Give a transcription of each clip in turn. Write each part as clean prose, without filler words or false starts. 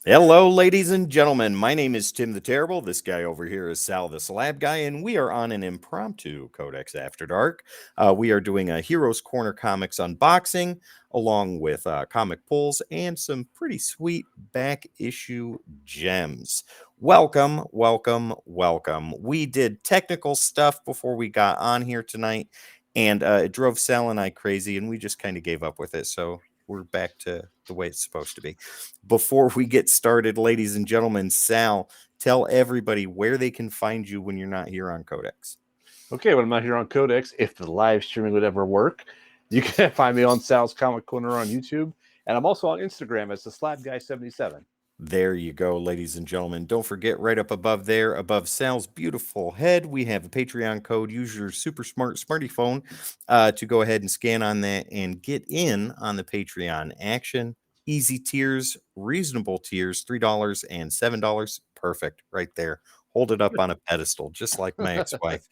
Hello, ladies and gentlemen. My name is Tim the Terrible. This guy over here is Sal the Slab Guy, and we are on an impromptu Codex After Dark. We are doing a Heroes Corner Comics unboxing, along with comic pulls and some pretty sweet back issue gems. Welcome, welcome, welcome. We did technical stuff before we got on here tonight, and it drove Sal and I crazy, and we just kind of gave up with it. So we're back to the way it's supposed to be. Before we get started, ladies and gentlemen, Sal, tell everybody where they can find you when you're not here on Codex. Okay, when I'm not here on Codex, if the live streaming would ever work, you can find me on Sal's Comic Corner on YouTube, and I'm also on Instagram as the Slab Guy 77. There you go, ladies and gentlemen. Don't forget, right up above there, above Sal's beautiful head, we have a Patreon code. Use your super smart smarty phone to go ahead and scan on that and get in on the Patreon action. Easy tiers, reasonable tiers, $3 and $7. Perfect, right there. Hold it up on a pedestal, just like my ex-wife.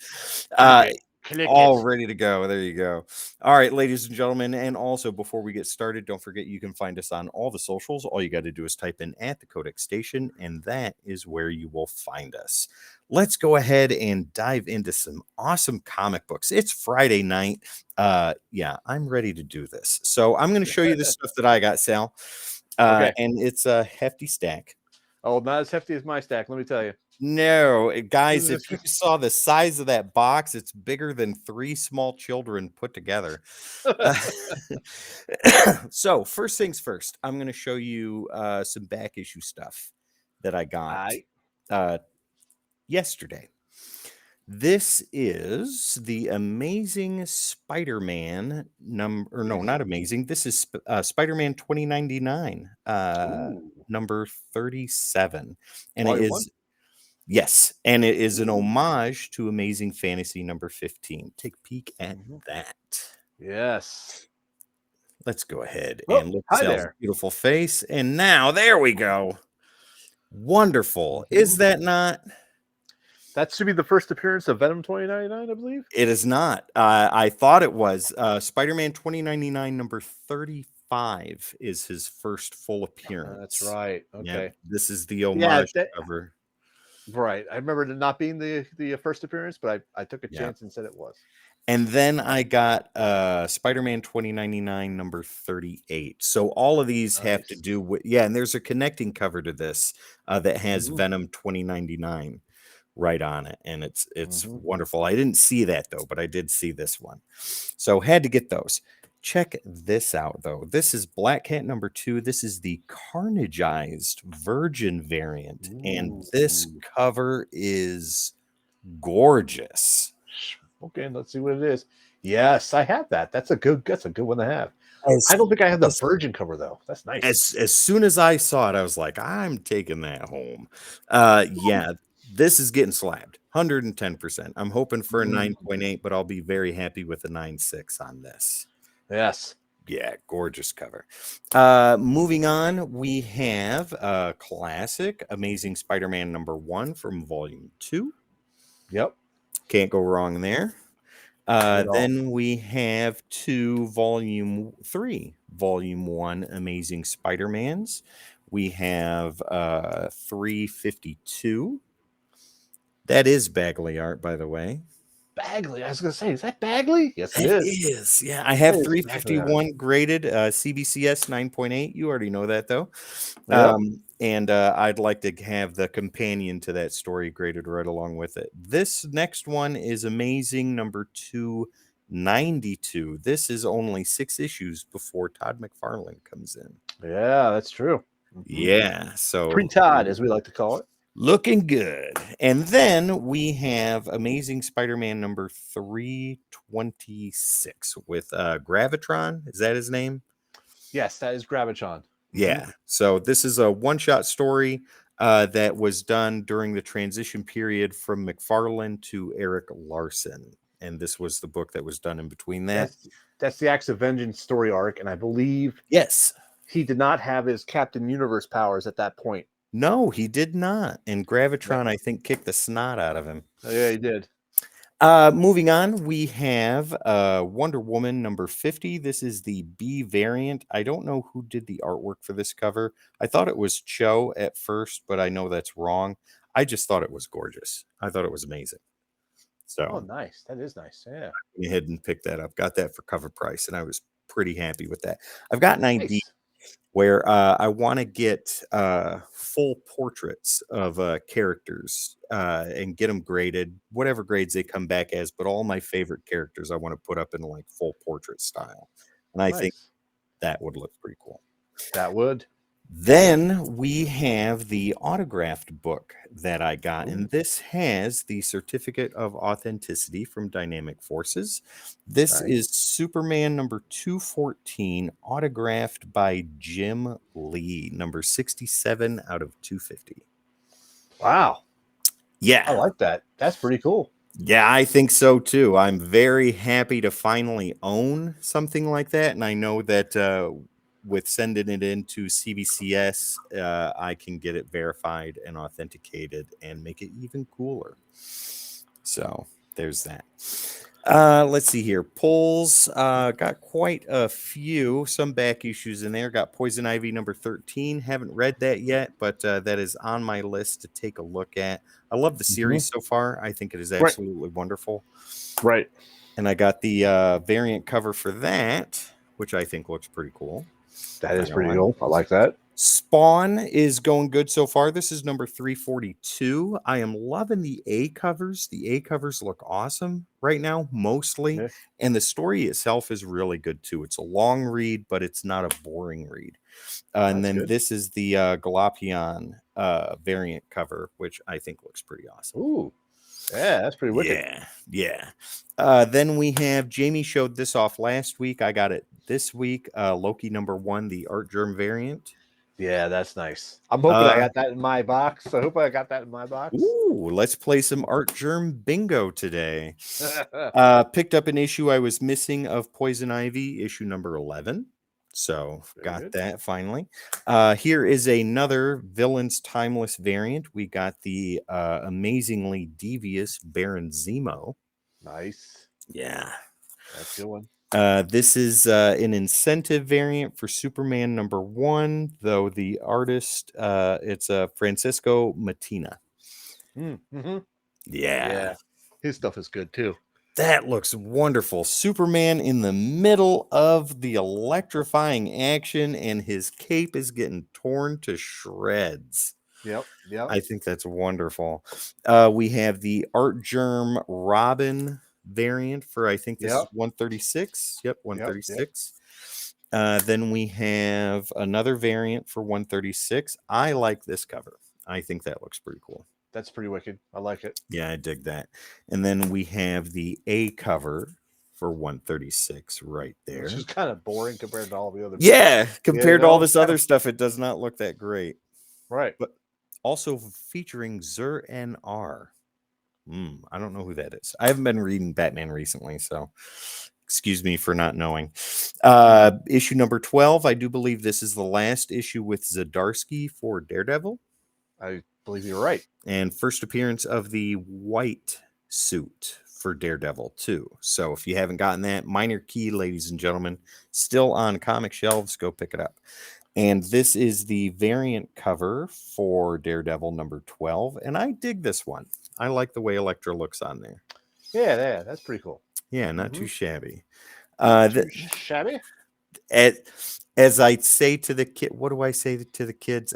Click All it. ready to go. There you go. All right, ladies and gentlemen. And also, before we get started, don't forget you can find us on all the socials. All you got to do is type in at the Codex Station, and that is where you will find us. Let's go ahead and dive into some awesome comic books. It's Friday night. Yeah, I'm ready to do this. So I'm going to show you the stuff that I got, Sal. Okay. And it's a hefty stack. Oh, not as hefty as my stack, let me tell you. No, guys, if you saw the size of that box, it's bigger than 3 small children put together. So, first things first, I'm going to show you some back issue stuff that I got yesterday. This is the Amazing Spider-Man number, or no, not amazing. This is Spider-Man 2099, number 37. And it Volume 1? is Yes, and it is an homage to Amazing Fantasy number 15. Take a peek at that. Yes. Let's go ahead Oh, and look at hi Sal's there. beautiful face. And now, there we go. Wonderful. Is that not? That should be the first appearance of Venom 2099, I believe. It is not. I thought it was. Spider-Man 2099 number 35 is his first full appearance. That's right. Okay. Yep, this is the homage cover. Right. I remember it not being the first appearance, but I took a Yeah. chance and said it was. And then I got Spider-Man 2099 number 38. So all of these have to do with, and there's a connecting cover to this that has Venom 2099 right on it. And it's wonderful. I didn't see that though, but I did see this one. So had to get those. Check this out though. This is Black Cat number 2. This is the Carnageized Virgin variant. And this cover is gorgeous. Okay, let's see what it is. Yes, I have that. That's a good one to have. I don't think I have the Virgin cover though. That's nice. As soon as I saw it, I was like, I'm taking that home. Yeah, this is getting slabbed 110%. I'm hoping for a 9.8, but I'll be very happy with a 9.6 on this. Yes. Yeah, gorgeous cover. Moving on, we have classic Amazing Spider-Man number 1 from volume 2. Yep. Can't go wrong there. Then we have 2 volume 3, volume 1 Amazing Spider-Mans. We have 352. That is Bagley art, by the way. Bagley. I was going to say, is that Bagley? Yes, it is. Yeah, I have 351 graded CBCS 9.8. You already know that, though. Yep. And I'd like to have the companion to that story graded right along with it. This next one is Amazing number 292. This is only 6 issues before Todd McFarlane comes in. Yeah, that's true. Yeah, so pre-Todd, as we like to call it. Looking good. And then we have Amazing Spider-Man number 326 with Gravitron. Is that his name? Yes, that is Gravitron. Yeah. So this is a one-shot story that was done during the transition period from McFarlane to Eric Larson. And this was the book that was done in between that. That's the Acts of Vengeance story arc. And I believe he did not have his Captain Universe powers at that point. No, he did not. And Gravitron, I think, kicked the snot out of him. Oh, yeah, he did. Moving on, we have Wonder Woman number 50. This is the B variant. I don't know who did the artwork for this cover. I thought it was Cho at first, but I know that's wrong. I just thought it was gorgeous. I thought it was amazing. So Oh, nice. That is nice. Yeah. went ahead and picked that up. Got that for cover price, and I was pretty happy with that. I've got an idea Nice. where I want to get full portraits of characters and get them graded, whatever grades they come back as. But all my favorite characters I want to put up in like full portrait style, and I think Nice. that would look pretty cool. That would. Then we have the autographed book that I got, Ooh. and this has the certificate of authenticity from Dynamic Forces. This Nice. is Superman number 214, autographed by Jim Lee, number 67 out of 250. Wow. I Yeah. like that. That's pretty cool. Yeah, I think so too. I'm very happy to finally own something like that. And I know that with sending it into CBCS, I can get it verified and authenticated and make it even cooler. So there's that. Let's see here. Pulls got quite a few, some back issues in there. Got Poison Ivy number 13. Haven't read that yet, but that is on my list to take a look at. I love the series so far. I think it is absolutely wonderful. Right. And I got the variant cover for that, which I think looks pretty cool. That is pretty cool. I like that. Spawn is going good so far. This is number 342. I am loving the A covers. The A covers look awesome right now, mostly. Yeah. And the story itself is really good too. It's a long read, but it's not a boring read. And then good. this is the Galapion variant cover, which I think looks pretty awesome. Ooh. Yeah, that's pretty wicked. Yeah. Then we have Jamie showed this off last week. I got it this week. Loki number 1, the Art Germ variant. Yeah, that's nice. I'm hoping I got that in my box. I hope I got that in my box. Ooh, let's play some Art Germ bingo today. Picked up an issue I was missing of Poison Ivy, issue number 11. So got that finally. Here is another Villains Timeless variant. We got the amazingly devious Baron Zemo. Nice. Yeah. That's a good one. This is an incentive variant for Superman number 1, though the artist, it's Francisco Matina. Mm-hmm. Yeah. His stuff is good too. That looks wonderful. Superman in the middle of the electrifying action, and his cape is getting torn to shreds. Yep. I think that's wonderful. We have the Art Germ Robin variant for, I think this is 136. Yep, 136. Then we have another variant for 136. I like this cover. I think that looks pretty cool. That's pretty wicked. I like it. Yeah, I dig that. And then we have the A cover for 136 right there. Which is kind of boring compared to all the other. Yeah, compared to all this other stuff, it does not look that great. Right. But also featuring Zur and R. I don't know who that is. I haven't been reading Batman recently, so excuse me for not knowing. Issue number 12. I do believe this is the last issue with Zdarsky for Daredevil. I believe you're right. And first appearance of the white suit for Daredevil too. So if you haven't gotten that, minor key, ladies and gentlemen, still on comic shelves, go pick it up. And this is the variant cover for Daredevil number 12. And I dig this one. I like the way Elektra looks on there. Yeah, that's pretty cool. Yeah, not too shabby. Shabby? As I say to the kid, what do I say to the kids?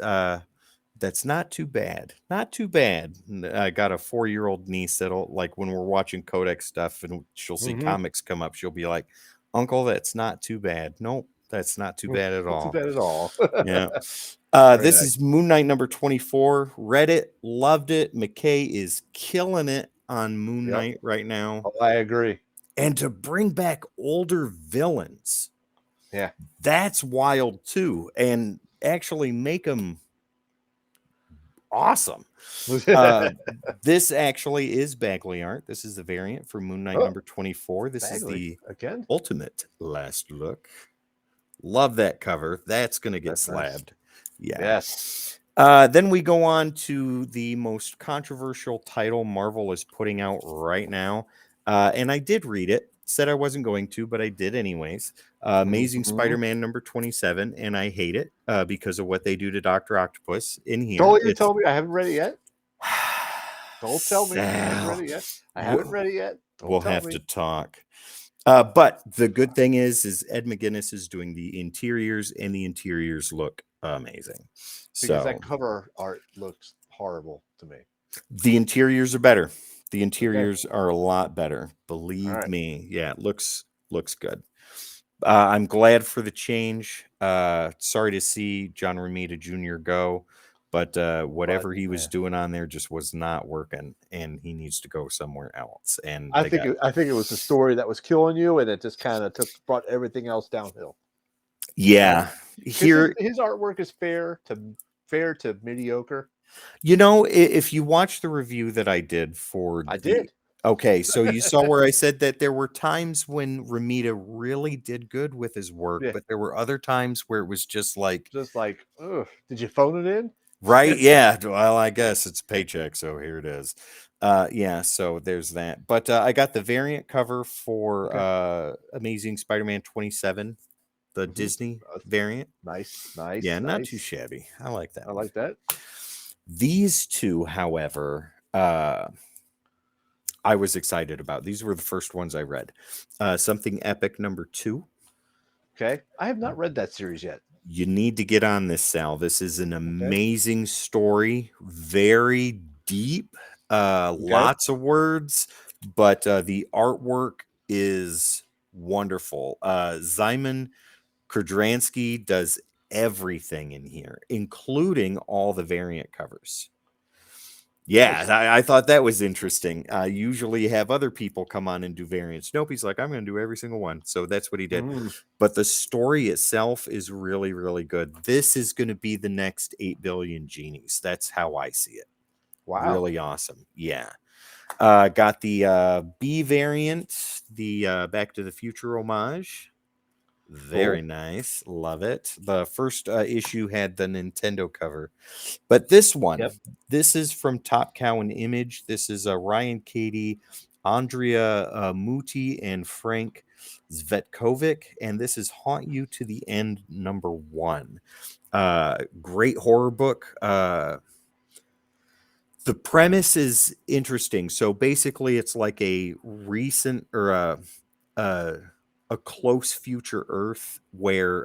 That's not too bad. Not too bad. I got a 4-year-old niece that'll, like, when we're watching Codex stuff and she'll see comics come up, she'll be like, Uncle, that's not too bad. Nope, that's not too bad at all. Not too bad at all. Yeah. This is Moon Knight number 24. Read it, loved it. McKay is killing it on Moon Knight right now. Oh, I agree. And to bring back older villains. Yeah. That's wild too. And actually make them awesome. This actually is Bagley art. This is the variant for Moon Knight number 24. This Bagley, is the ultimate last look. Love that cover. That's going to get slabbed. Nice. Yeah. Yes. Then we go on to the most controversial title Marvel is putting out right now. And I did read it. Said I wasn't going to, but I did anyways. Amazing Mhm. Spider-Man number 27, and I hate it because of what they do to Dr. Octopus in here. Don't even It's tell me I haven't read it yet. Don't tell me I haven't read Sal. it yet. I haven't read it yet. Don't We'll tell have me. to talk. But the good thing is Ed McGuinness is doing the interiors, and the interiors look amazing. Because So that cover art looks horrible to me. the interiors are better. The Okay. interiors are a lot better. All Believe right. me. Yeah, it looks good. I'm glad for the change. Sorry to see John Romita Jr. go, but But whatever he was doing on there just was not working, and he needs to go somewhere else. And they got I think it was the story that was killing you, and it just kind of brought everything else downhill. Right? yeah. Because Here, his artwork is fair to mediocre. if you watch the review that I did for I the did. okay, so you saw where I said that there were times when Romita really did good with his work, Yeah. but there were other times where it was just like, Just like, ugh, did you phone it in? right? Yeah. Well, I guess it's paycheck, so here it is. Yeah, so there's that. But I got the variant cover for Okay. Amazing Spider-Man 27, the Mm-hmm. Disney variant. Nice, nice, Yeah, not too nice. shabby. I like I that one. like that. These two, however, I was excited about. These were the first ones I read. Something Epic number 2. Okay. I have not read that series yet. You need to get on this, Sal. This is an Okay. amazing story, very deep, Okay. lots of words, but the artwork is wonderful. Zyman Kurdransky does everything in here, including all the variant covers. Yeah, Nice. I thought that was interesting. Usually have other people come on and do variants. Nope, he's like, I'm going to do every single one. So that's what he did. Mm, But the story itself is really, really good. This is going to be the next 8 billion genies. That's how I see it. wow. Really awesome. Yeah. Got the B variant, the Back to the Future homage. Very Cool. nice. Love it. The first issue had the Nintendo cover. But this one, Yep. this is from Top Cow and Image. This is Ryan Cady, Andrea Muti, and Frank Zvetkovic. And this is Haunt You to the End number 1. Great horror book. The premise is interesting. So basically, it's like a recent or a, a close future Earth where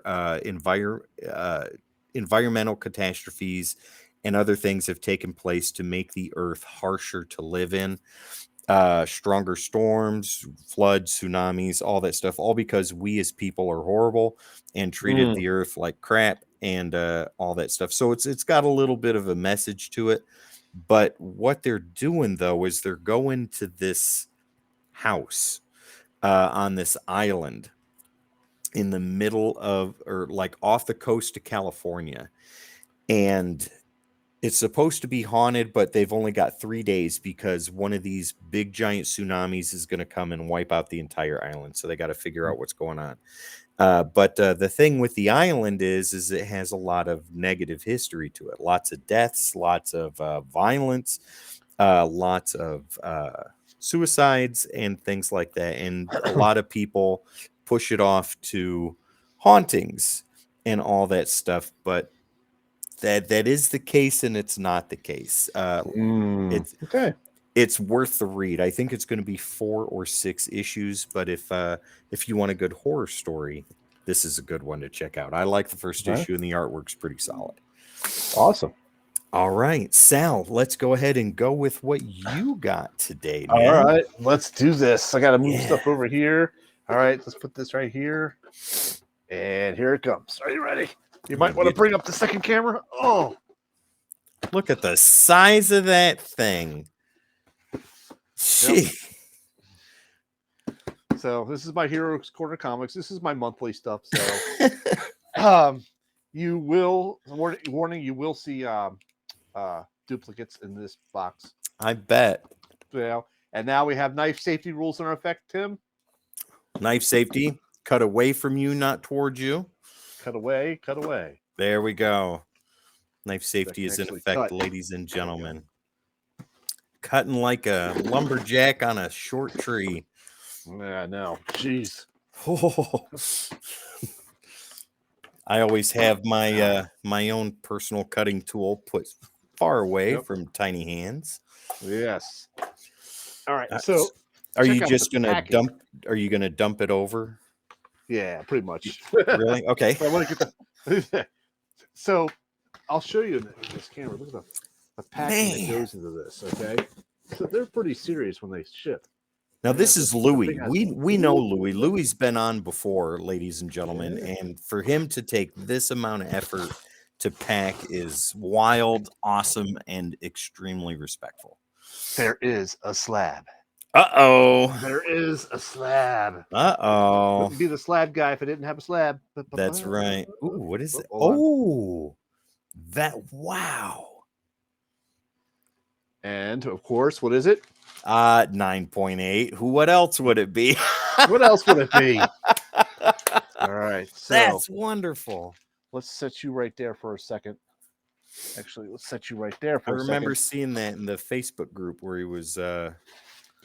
environmental catastrophes and other things have taken place to make the Earth harsher to live in. Stronger storms, floods, tsunamis, all that stuff, all because we as people are horrible and treated Mm, the Earth like crap and all that stuff. So it's got a little bit of a message to it. But what they're doing though is they're going to this house on this island in the middle of or like off the coast of California. And it's supposed to be haunted, but they've only got 3 days because one of these big giant tsunamis is going to come and wipe out the entire island. So they got to figure out what's going on. But the thing with the island is it has a lot of negative history to it. Lots of deaths, lots of violence, lots of suicides and things like that. And a lot of people push it off to hauntings and all that stuff. But that is the case, and it's not the case. It's okay. it's worth the read. I think it's going to be 4 or 6 issues, but if you want a good horror story, this is a good one to check out. I like the first Okay. issue, and the artwork's pretty solid. Awesome. All right, Sal, let's go ahead and go with what you got today, All man. right. Let's do this. I got to move Yeah. stuff over here. All right. Let's put this right here. And here it comes. Are you ready? You might want to bring up the second camera. Oh, Look at the size of that thing. yep. So this is my Heroes Corner Comics. This is my monthly stuff. So you will warning, you will see duplicates in this box. I bet. And now we have knife safety rules in effect, Tim. Knife safety, cut away from you, not towards you. Cut away, cut away. There we go. Knife safety is in actually effect, cut. ladies and gentlemen. cutting like a lumberjack on a short tree. Yeah, no. Jeez. Oh. I always have my my own personal cutting tool put far away from tiny hands. Yes. All right. Uh, So Are check you out just the gonna package. dump? Are you gonna dump it over? Yeah, pretty much. Really? Okay. I want to get the. So I'll show you in this camera. Look at the packing that goes into this. Okay. So they're pretty serious when they ship. Now They this have is the Louis. big ass- We know Louis. Ooh. Louis's been on before, ladies and gentlemen, Yeah. and for him to take this amount of effort to pack is wild, awesome, and extremely respectful. There is a slab. Uh-oh. There is a slab. Uh-oh. Wouldn't be the slab guy if I didn't have a slab. That's right. Ooh, what is it? Hold on. Oh, wow. And of course, what is it? 9.8. What else would it be? What else would it be? All right. So That's wonderful. let's set you right there for a second. Actually, let's set you right there for I a remember second. seeing that in the Facebook group where he was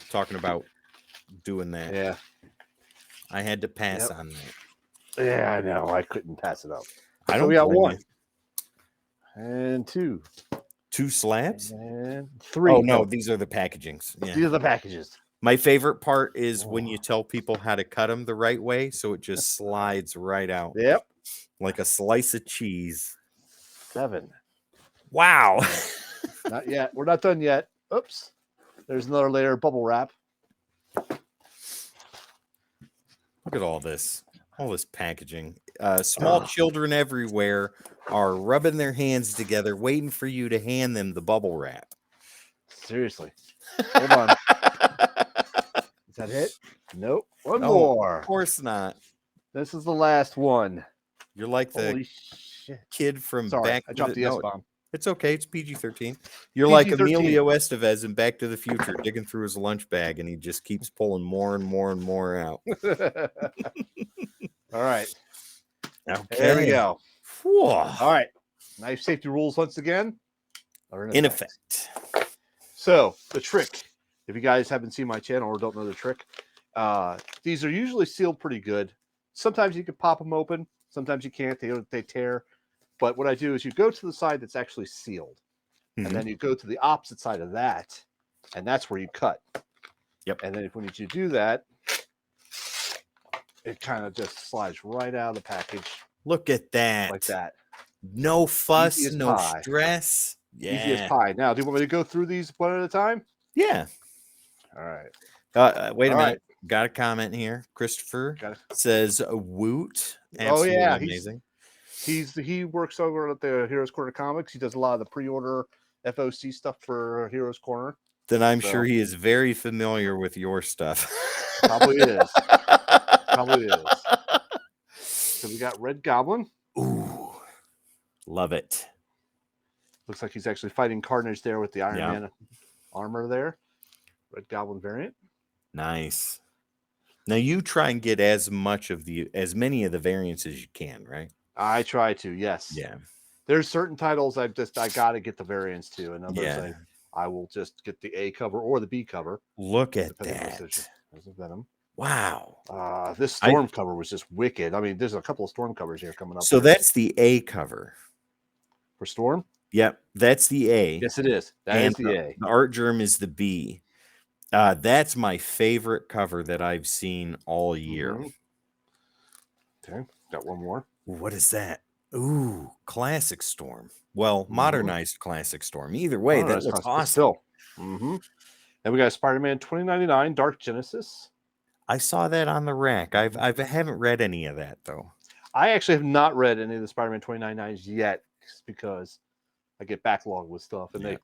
talking about doing that. Yeah. I had to pass on that. Yeah, I know. I couldn't pass it up. I So don't we got blame one. you. And two. 2 slabs? And three. Oh, no, these are the packagings. Yeah. These are the packages. My favorite part is when you tell people how to cut them the right way, so it just slides right out. Yep. Like a slice of cheese. 7. Wow. Not yet. We're not done yet. Oops. There's another layer of bubble wrap. Look at all this packaging. Small children everywhere are rubbing their hands together, waiting for you to hand them the bubble wrap. Seriously. Hold on. Is that it? Nope. One more. Of course not. This is the last one. You're like the Holy shit. kid from Sorry, Back. I dropped the S-bomb. It's okay. It's PG-13. You're like PG-13. Emilio Estevez in Back to the Future, digging through his lunch bag, and he just keeps pulling more and more and more out. All right. Okay. There we go. Whew. All right. Knife safety rules once again are In effect. So the trick, if you guys haven't seen my channel or don't know the trick, these are usually sealed pretty good. Sometimes you can pop them open. Sometimes you can't. They tear. But what I do is you go to the side that's actually sealed. And then you go to the opposite side of that. And that's where you cut. Yep. And then when you do that, it kind of just slides right out of the package. Look at that. Like that. No fuss, Easy as no pie. stress. Yeah. Easy as pie. Now, do you want me to go through these one at a time? Yeah. All right. Wait a All minute. right. Got a comment here. Christopher says Woot. Oh yeah, amazing. He works over at the Heroes Corner Comics. He does a lot of the pre-order FOC stuff for Heroes Corner. Then I'm sure he is very familiar with your stuff. Probably is. Probably is. So we got Red Goblin. Ooh, love it. Looks like he's actually fighting Carnage there with the Iron Man armor there. Red Goblin variant. Nice. Now you try and get as many of the variants as you can, right? I try to, yes. Yeah. There's certain titles I got to get the variants to, and others I will just get the A cover or the B cover. Look at that. There's a Venom. Wow. This Storm cover was just wicked. I mean, there's a couple of Storm covers here coming up. So that's the A cover. For Storm? Yep, that's the A. Yes, it is. That is the A. The art germ is the B. That's my favorite cover that I've seen all year. Okay, got one more. What is that? Ooh, Classic Storm. Well, modernized Classic Storm. Either way, that looks awesome. Still. And we got Spider-Man 2099 Dark Genesis. I saw that on the rack. I haven't read any of that though. I actually have not read any of the Spider-Man 2099s yet, because I get backlogged with stuff, and they,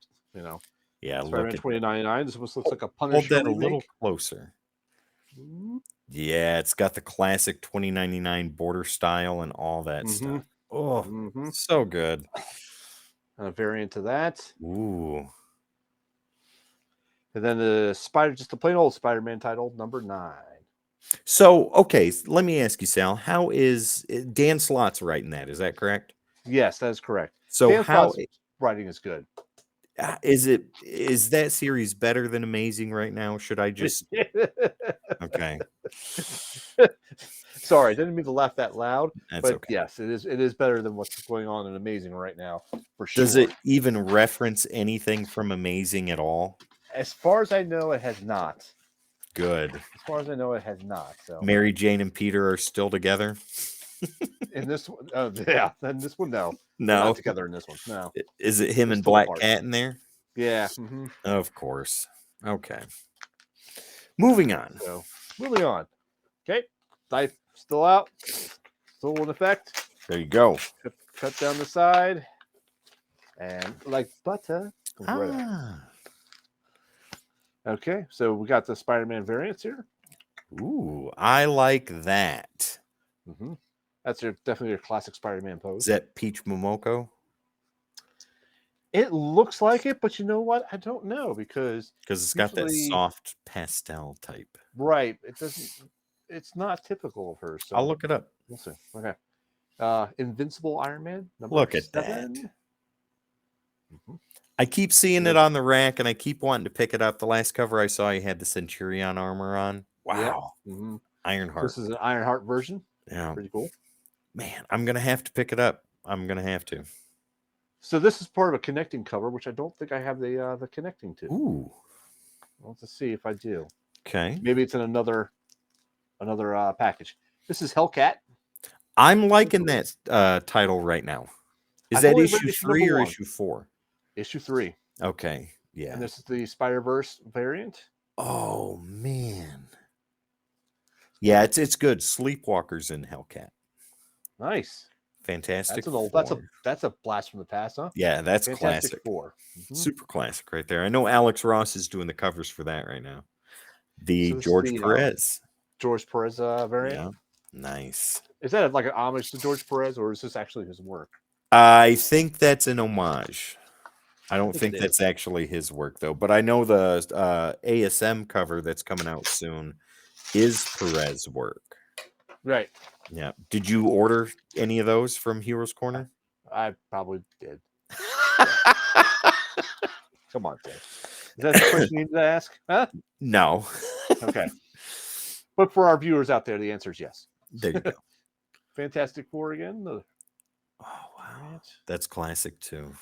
Yeah, Spider-Man 2099. This looks like a Punisher. Hold that a little closer. Yeah, it's got the classic 2099 border style and all that stuff. Oh, so good. And a variant of that. Ooh. And then just a plain old Spider-Man title, number 9. So, okay, let me ask you, Sal, how is Dan Slott's writing that? Is that correct? Yes, that is correct. So Dan Slott's writing is good. Is that series better than Amazing right now? Should I just okay? Sorry, I didn't mean to laugh that loud, That's but okay. yes, it is. It is better than what's going on in Amazing right now, for Does sure. it even reference anything from Amazing at all? As far as I know, it has not. Good. As far as I know, it has not. So Mary Jane and Peter are still together? in this one, yeah, in this one, no, they're not No. together in this one. No, Is it him they're and still Black apart. Cat in there? Yeah. Of course. Okay. Moving on. So moving on. Okay, knife still out, still in effect. There you go. Cut down the side, and like butter, comes right out. Ah. Okay, so we got the Spider-Man variants here. Ooh, I like that. That's definitely your classic Spider-Man Is pose. that Peach Momoko? It looks like it, but you know what? I don't know because It's got that usually, soft pastel type. right? It doesn't. It's not typical of her. So I'll look it up. we'll see. Okay. Invincible Iron Man number Look at 7. that. I keep seeing it on the rack, and I keep wanting to pick it up. The last cover I saw, he had the Centurion armor on. Wow. Yep. Ironheart. This is an Ironheart version. Yeah. Pretty cool. Man, I'm going to have to pick it up. I'm going to have to. So this is part of a connecting cover, which I don't think I have the connecting to. Ooh. I'll have to see if I do. Okay. Maybe it's in another package. This is Hellcat. I'm liking that title right now. Is that issue 3 or issue 4? Issue 3. Okay. Yeah. And this is the Spider-Verse variant. Oh man. Yeah, it's good. Sleepwalkers in Hellcat. Nice. Fantastic. That's a blast from the past, huh? Yeah, that's Fantastic classic. 4. Super classic right there. I know Alex Ross is doing the covers for that right now. The So George Perez. George Perez variant. Yeah. Nice. Is that like an homage to George Perez, or is this actually his work? I think that's an homage. I don't think it that's actually his work though, but I know the ASM cover that's coming out soon is Perez work. Right. Yeah. Did you order any of those from Heroes Corner? I probably did. Come on, Tim. Is that the question you need to ask? Huh? No. Okay. But for our viewers out there, the answer is yes. There you go. Fantastic Four again. Oh wow, that's classic too.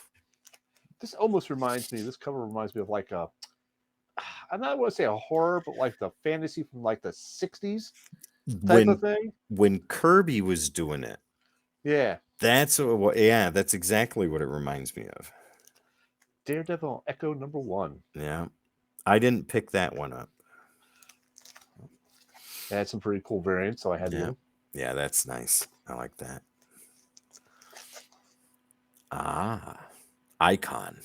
This almost reminds me. This cover reminds me of like a. I'm not want to say a horror, but like the fantasy from like the '60s type of thing. When Kirby was doing it. Yeah. That's exactly what it reminds me of. Daredevil Echo #1. Yeah. I didn't pick that one up. It had some pretty cool variants, so I had one. Yeah, that's nice. I like that. Icon.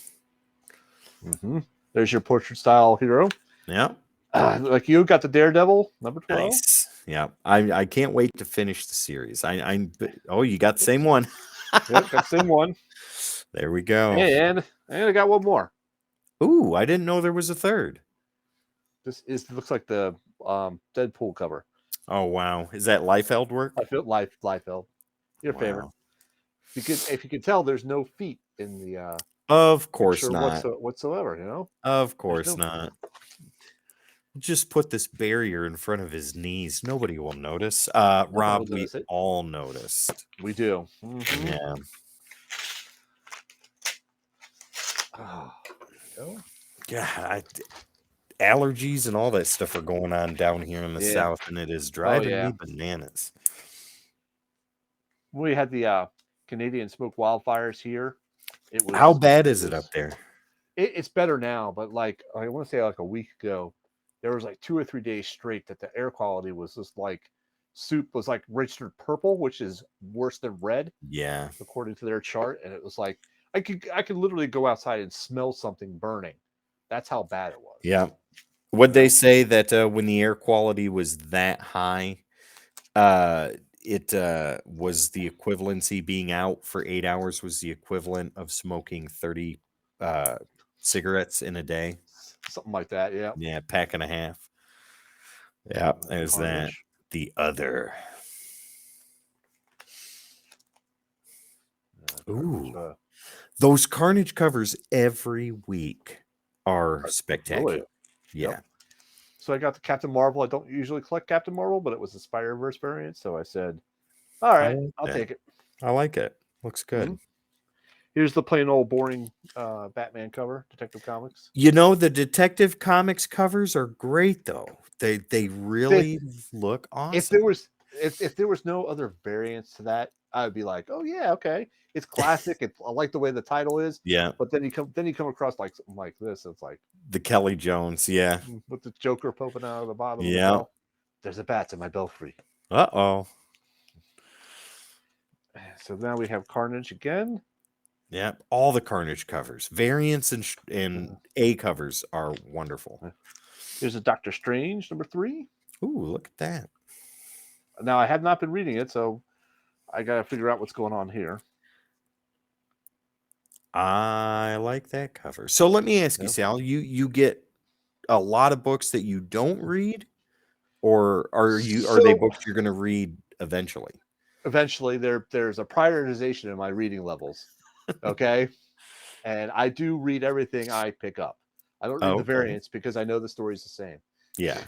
There's your portrait style hero. Yeah. Like you got the Daredevil #12. Nice. Yeah. I can't wait to finish the series. You got the same one. Yep, got the same one. There we go. And I got one more. Ooh, I didn't know there was a third. This looks like the Deadpool cover. Oh wow. Is that Liefeld work? Liefeld. Your favorite. Because if you can tell, there's no feet in the of course not whatsoever, you know? Of course not. Just put this barrier in front of his knees. Nobody will notice. Rob, we all noticed. We do. Yeah. God, allergies and all that stuff are going on down here in the South, and it is driving me bananas. We had the Canadian smoke wildfires here. How bad is it up there? It's better now, but like I want to say like a week ago, there was like 2 or 3 days straight that the air quality was just like soup was like registered purple, which is worse than red. Yeah, according to their chart, and it was like I could literally go outside and smell something burning. That's how bad it was. Yeah. Would they say that when the air quality was that high, it was the equivalency being out for 8 hours was the equivalent of smoking 30 cigarettes in a day? Something like that, yeah. Yeah, pack and a half. Yeah, there's that. The other. Ooh. Those Carnage covers every week are Really? spectacular. Yeah. Yep. So I got the Captain Marvel. I don't usually collect Captain Marvel, but it was the Spider-Verse variant, so I said, "All I right, like I'll that. take it." I like it. Looks good. Mhm. Here's the plain old boring Batman cover, Detective Comics. You know, the Detective Comics covers are great though. They really look If awesome. there was if there was no other variants to that, I would be like, "Oh yeah, okay, it's classic. I like the way the title is." Yeah. But then you come across like something like this. It's like The Kelly Jones. Yeah. with the Joker poking out of the bottom of the Yeah. belt. There's a bat in my belfry. Uh-oh. So now we have Carnage again. Yeah. All the Carnage covers. Variants and A covers are wonderful. Here's a Doctor Strange #3. Ooh, look at that. Now I have not been reading it, so I got to figure out what's going on here. I like that cover. So let me ask you, Sal, you get a lot of books that you don't read, or are they So books you're going to read eventually? eventually, there's a prioritization in my reading levels. Okay, and I do read everything I pick up. I don't read the Okay. variants because I know the story's the same. Yeah.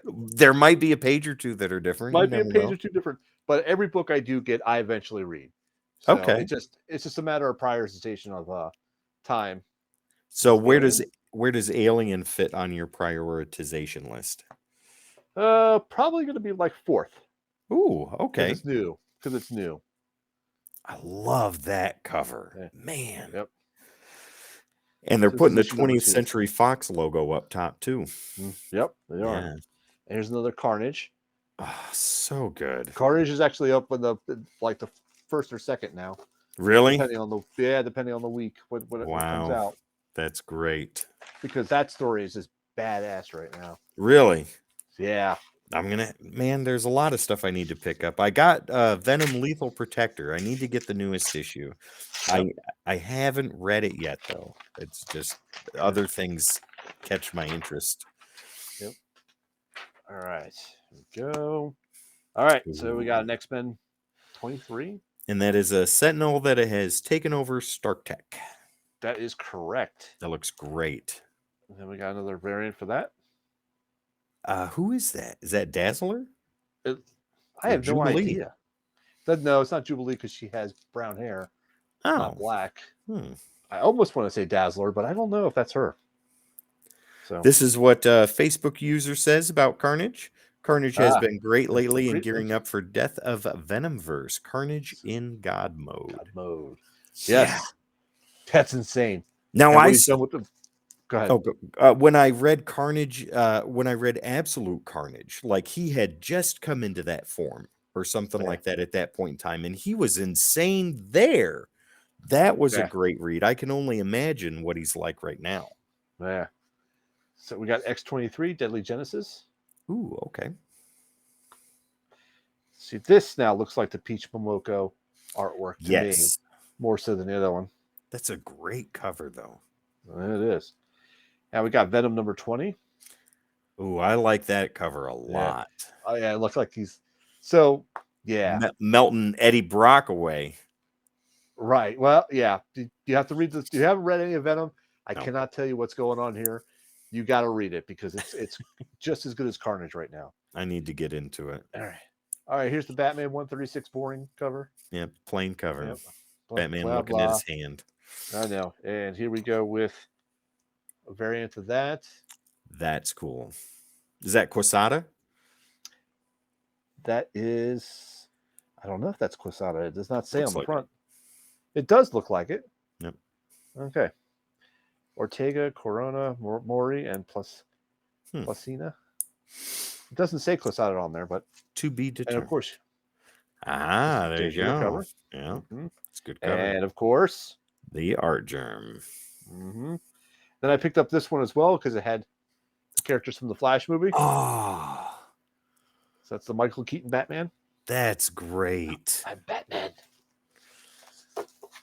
There might be a page or two that are different. You Might be a never page know. or two different, but every book I do get, I eventually read. So Okay. it's just a matter of prioritization of time. So And where does Alien fit on your prioritization list? probably going to be like fourth Ooh, because okay. it's new. Because it's new. I love that cover. Yeah. Man. Yep. And they're So this putting is the issue number 20th 2. Century Fox logo up top too. Yep, they are. Yeah. And here's another Carnage. Oh, so good. Carnage is actually up in the like the first or second now, Really? depending on the week when it comes Wow. out. That's great. Because that story is just badass right now. Really? Yeah. Man, there's a lot of stuff I need to pick up. I got Venom Lethal Protector. I need to get the newest issue. Yep. I haven't read it yet though. It's just other things catch my interest. Yep. All right. Here we go. All right. So we got Ooh. an X-Men 23. And that is a Sentinel that has taken over Stark Tech. That is correct. That looks great. And then we got another variant for that. Who is that? Is that Dazzler? I Or have no Jubilee? idea. No, it's not Jubilee because she has brown hair, not Oh. black. Hmm. I almost want to say Dazzler, but I don't know if that's her. So This is what Facebook user says about Carnage. Carnage has been great lately and gearing up for Death of Venomverse. Carnage in God mode. God mode. Yeah. Yes, that's insane. Now And I what he's done with the. Go ahead. when I read Carnage, when I read Absolute Carnage, like he had just come into that form or something like that at that point in time, and he was insane there. That was a great read. I can only imagine what he's like right now. Yeah. So we got X-23, Deadly Genesis. Ooh, okay. See, this now looks like the Peach Momoko artwork to me, Yes. more so than the other one. That's a great cover, though. It is. Now we got Venom #20. Ooh, I like that cover a lot. Oh yeah, it looks like he's so Melting Eddie Brock away. Right. Well, yeah. You have to read this. You haven't read any of Venom. I No. cannot tell you what's going on here. You got to read it because it's just as good as Carnage right now. I need to get into it. All right. Here's the Batman 136 boring cover. Yep, plain cover. Yep. Batman Blah, looking at his hand. I know. And here we go with a variant of that. That's cool. Is that Quesada? That is, I don't know if that's Quesada. It does not say Looks on the like front. It does look like it. Yep. Okay. Ortega, Corona, Mori, and Placina. It doesn't say Quesada on there, but to be determined. And of course, there you go. Cover. Yeah, it's good cover. And of course, the art germ. Then I picked up this one as well because it had the characters from the Flash movie. Oh, so that's the Michael Keaton Batman. That's great. I'm Batman.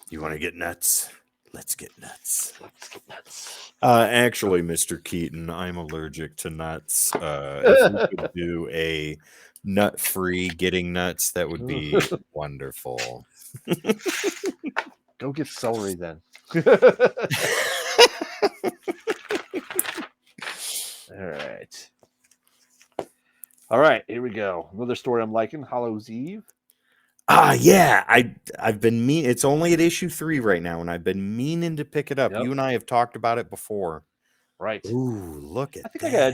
You want to get nuts? Let's get nuts. Let's get nuts. Actually, Mr. Keaton, I'm allergic to nuts. If we could do a nut-free getting nuts, that would be wonderful. Go get celery then. All right, here we go. Another story I'm liking, Hallows Eve. Yeah, I've been it's only at issue 3 right now, and I've been meaning to pick it up. Yep. You and I have talked about it before. Right. Ooh, look at I think that. I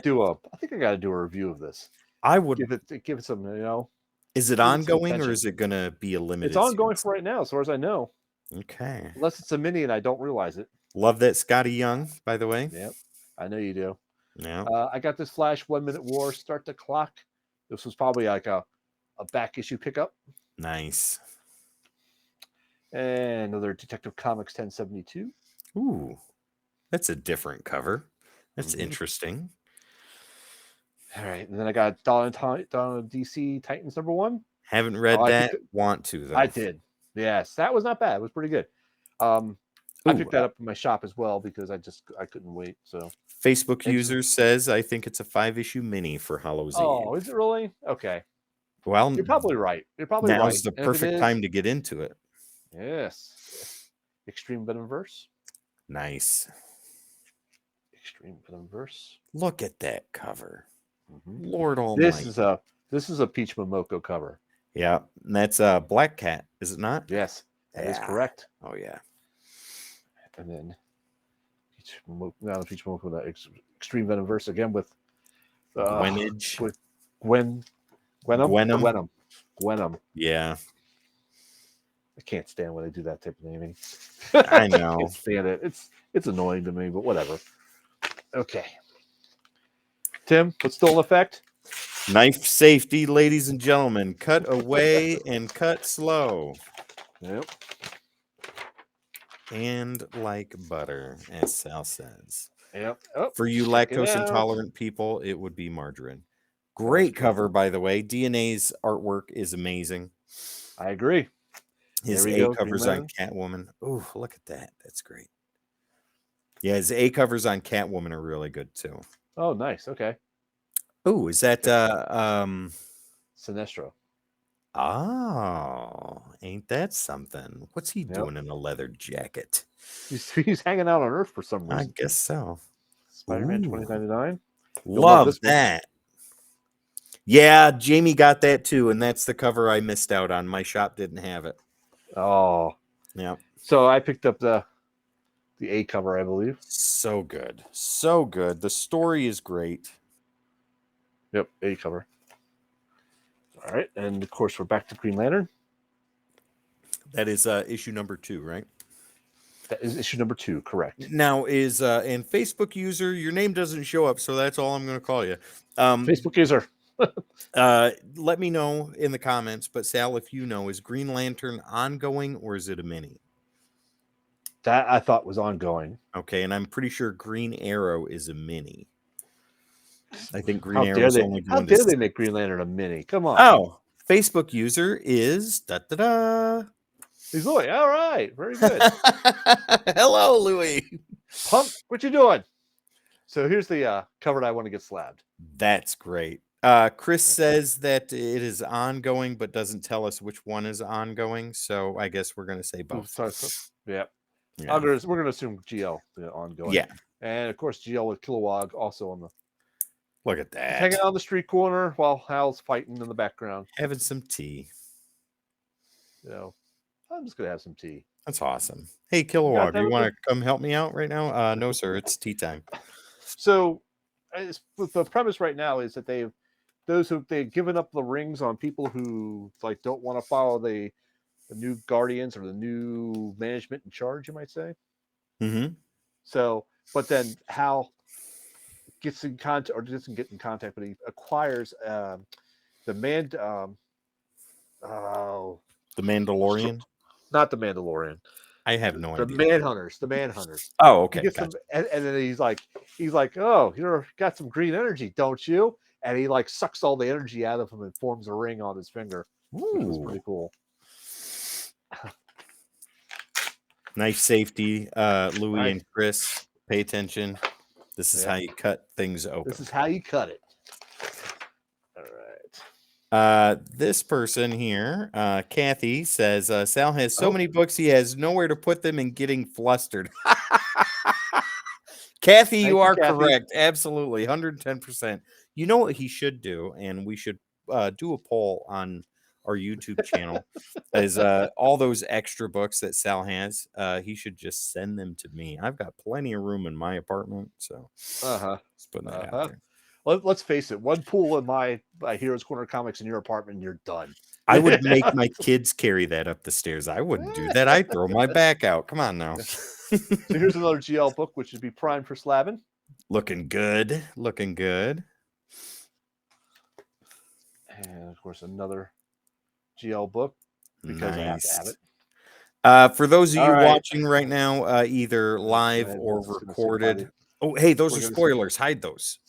gotta do a review of this. I would give it some, Is it give it some ongoing or attention. is it gonna be a limited It's ongoing series? for right now, as far as I know. Okay. Unless it's a mini and I don't realize it. Love that Scotty Young, by the way. Yep. I know you do. Yeah. I got this Flash 1 Minute War Start the Clock. This was probably like a back issue pickup. Nice. And another Detective Comics 1072. Ooh, that's a different cover. That's interesting. All right, and then I got Dawn of DC Titans #1. Haven't read that. Want to though? I did. Yes, that was not bad. It was pretty good. I picked that up in my shop as well because I couldn't wait. So Facebook user says I think it's a 5-issue mini for Hallows Eve. Oh, is it really? Okay. Well, you're probably right. Now's the perfect time to get into it. Yes. Extreme Venomverse. Nice. Extreme Venomverse. Look at that cover. Lord Almighty. This is a Peach Momoko cover. Yeah, and that's Black Cat, is it not? Yes, that is correct. Oh yeah. And then Peach Momoko, Extreme Venomverse again with Gwenage. With Gwenum. Yeah. I can't stand when they do that type of naming. I know. I can't stand it. It's annoying to me, but whatever. Okay. Tim, what's still in effect? Knife safety, ladies and gentlemen. Cut away and cut slow. Yep. And like butter, as Sal says. Yep. Oh, for you lactose intolerant people, it would be margarine. Great cover, by the way. DNA's artwork is amazing. I agree. His A covers on Catwoman. Oh, look at that. That's great. Yeah, his A covers on Catwoman are really good too. Oh, nice. Okay. Oh, is that Sinestro? Oh, ain't that something? What's he doing in a leather jacket? He's hanging out on Earth for some reason. I guess so. Spider-Man 2099. Love that. Yeah, Jamie got that too, and that's the cover I missed out on. My shop didn't have it. Oh, yeah. So I picked up the A cover, I believe. So good, so good. The story is great. Yep, A cover. All right, and of course we're back to Green Lantern. That is issue number 2, right? That is issue number 2, correct. Now is and Facebook user, your name doesn't show up, so that's all I'm going to call you. Facebook user. Let me know in the comments. But Sal, if you know, is Green Lantern ongoing or is it a mini? That I thought was ongoing. Okay, and I'm pretty sure Green Arrow is a mini. I think Green Arrow is only going to. How dare they make Green Lantern a mini? Come on. Oh, Facebook user is He's Louis. All right, very good. Hello, Louis. Punk, what you doing? So here's the cover that I want to get slabbed. That's great. Chris says that it is ongoing, but doesn't tell us which one is ongoing. So I guess we're going to say both. Yeah. We're going to assume GL ongoing. Yeah. And of course, GL with Kilowog also on the. Look at that. Hanging on the street corner while Hal's fighting in the background. Having some tea. I'm just going to have some tea. That's awesome. Hey, Kilowog, you want to come help me out right now? No, sir. It's tea time. So the premise right now is that they've given up the rings on people who don't want to follow the new Guardians or the new management in charge, you might say. Mm-hmm. So, but then Hal gets in contact, or doesn't get in contact, but he acquires the Mandalorian. Not the Mandalorian. I have no idea. The Manhunters. Oh, okay. Gotcha. And then he's like, oh, you got some green energy, don't you? And he sucks all the energy out of him and forms a ring on his finger. Which is pretty cool. Knife safety, Louis and Chris, pay attention. This is how you cut things open. This is how you cut it. All right. This person here, Kathy, says Sal has so Oh, many books he has nowhere to put them and getting flustered. Kathy, you thank you, are Kathy. correct. Absolutely, 110%. You know what he should do, and we should do a poll on our YouTube channel. Is all those extra books that Sal has, he should just send them to me. I've got plenty of room in my apartment, so just putting that out there. Let's face it. One pool in my Heroes Corner Comics in your apartment, and you're done. I would make my kids carry that up the stairs. I wouldn't do that. I'd throw my back out. Come on now. So here's another GL book, which would be primed for slabbing. Looking good. Looking good. And of course, another GL book because I have to have it. For those of All you right. watching right now, either live ahead, or let's skip by recorded. Oh, hey, those we're are gonna skip- spoilers. Hide those.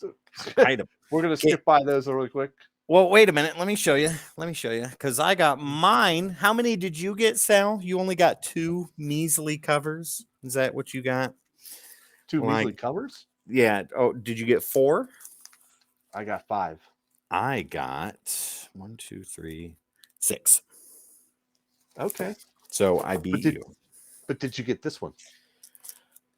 Hide them. We're going to skip by those really quick. Well, wait a minute. Let me show you. Let me show you. Because I got mine. How many did you get, Sal? You only got 2 measly covers. Is that what you got? 2 measly covers? Yeah. Oh, did you get 4? I got 5. I got 1, 2, 3, 6. Okay. So I beat you. But did you get this one?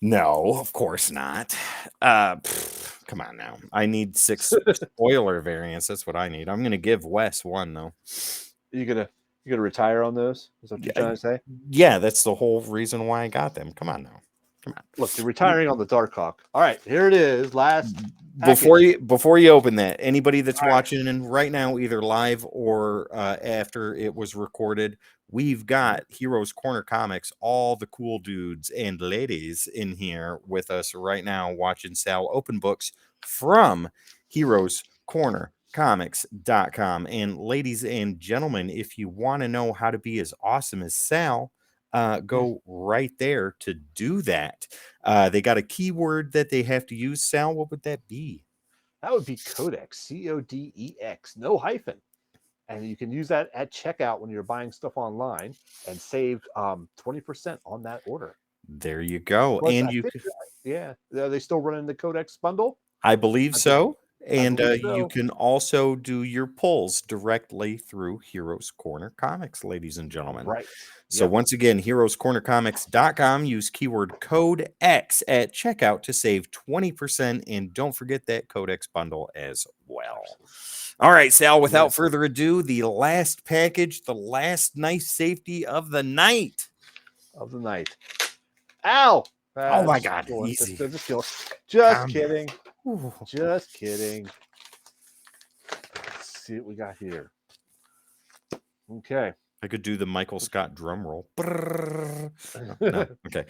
No, of course not. Come on now. I need 6 spoiler variants. That's what I need. I'm gonna give Wes 1 though. You gonna retire on those? Is that what you're trying to say? Yeah, that's the whole reason why I got them. Come on now. Come on. Look, you're retiring on the Darkhawk. All right, here it is. Last before you open that, anybody that's watching and right now, either live or after it was recorded, we've got Heroes Corner Comics, all the cool dudes and ladies in here with us right now watching Sal open books from HerosCornerComics.com. And ladies and gentlemen, if you want to know how to be as awesome as Sal, go right there to do that. They got a keyword that they have to use. Sal, what would that be? That would be CODEX, CODEX, no hyphen. And you can use that at checkout when you're buying stuff online and save 20% on that order. There you go. Plus, and are they still running the CODEX bundle? I believe so. And believe so. you can also do your pulls directly through Heroes Corner Comics, ladies and gentlemen. Right. So once again, HerosCornerComics.com. Use keyword code X at checkout to save 20%. And don't forget that CODEX bundle as well. All right, Sal, without further ado, the last package, the last nice safety of the night. Ow! Oh my God. Easy. Just kidding. Just kidding. Let's see what we got here. Okay. I could do the Michael Scott drum roll. No. Okay.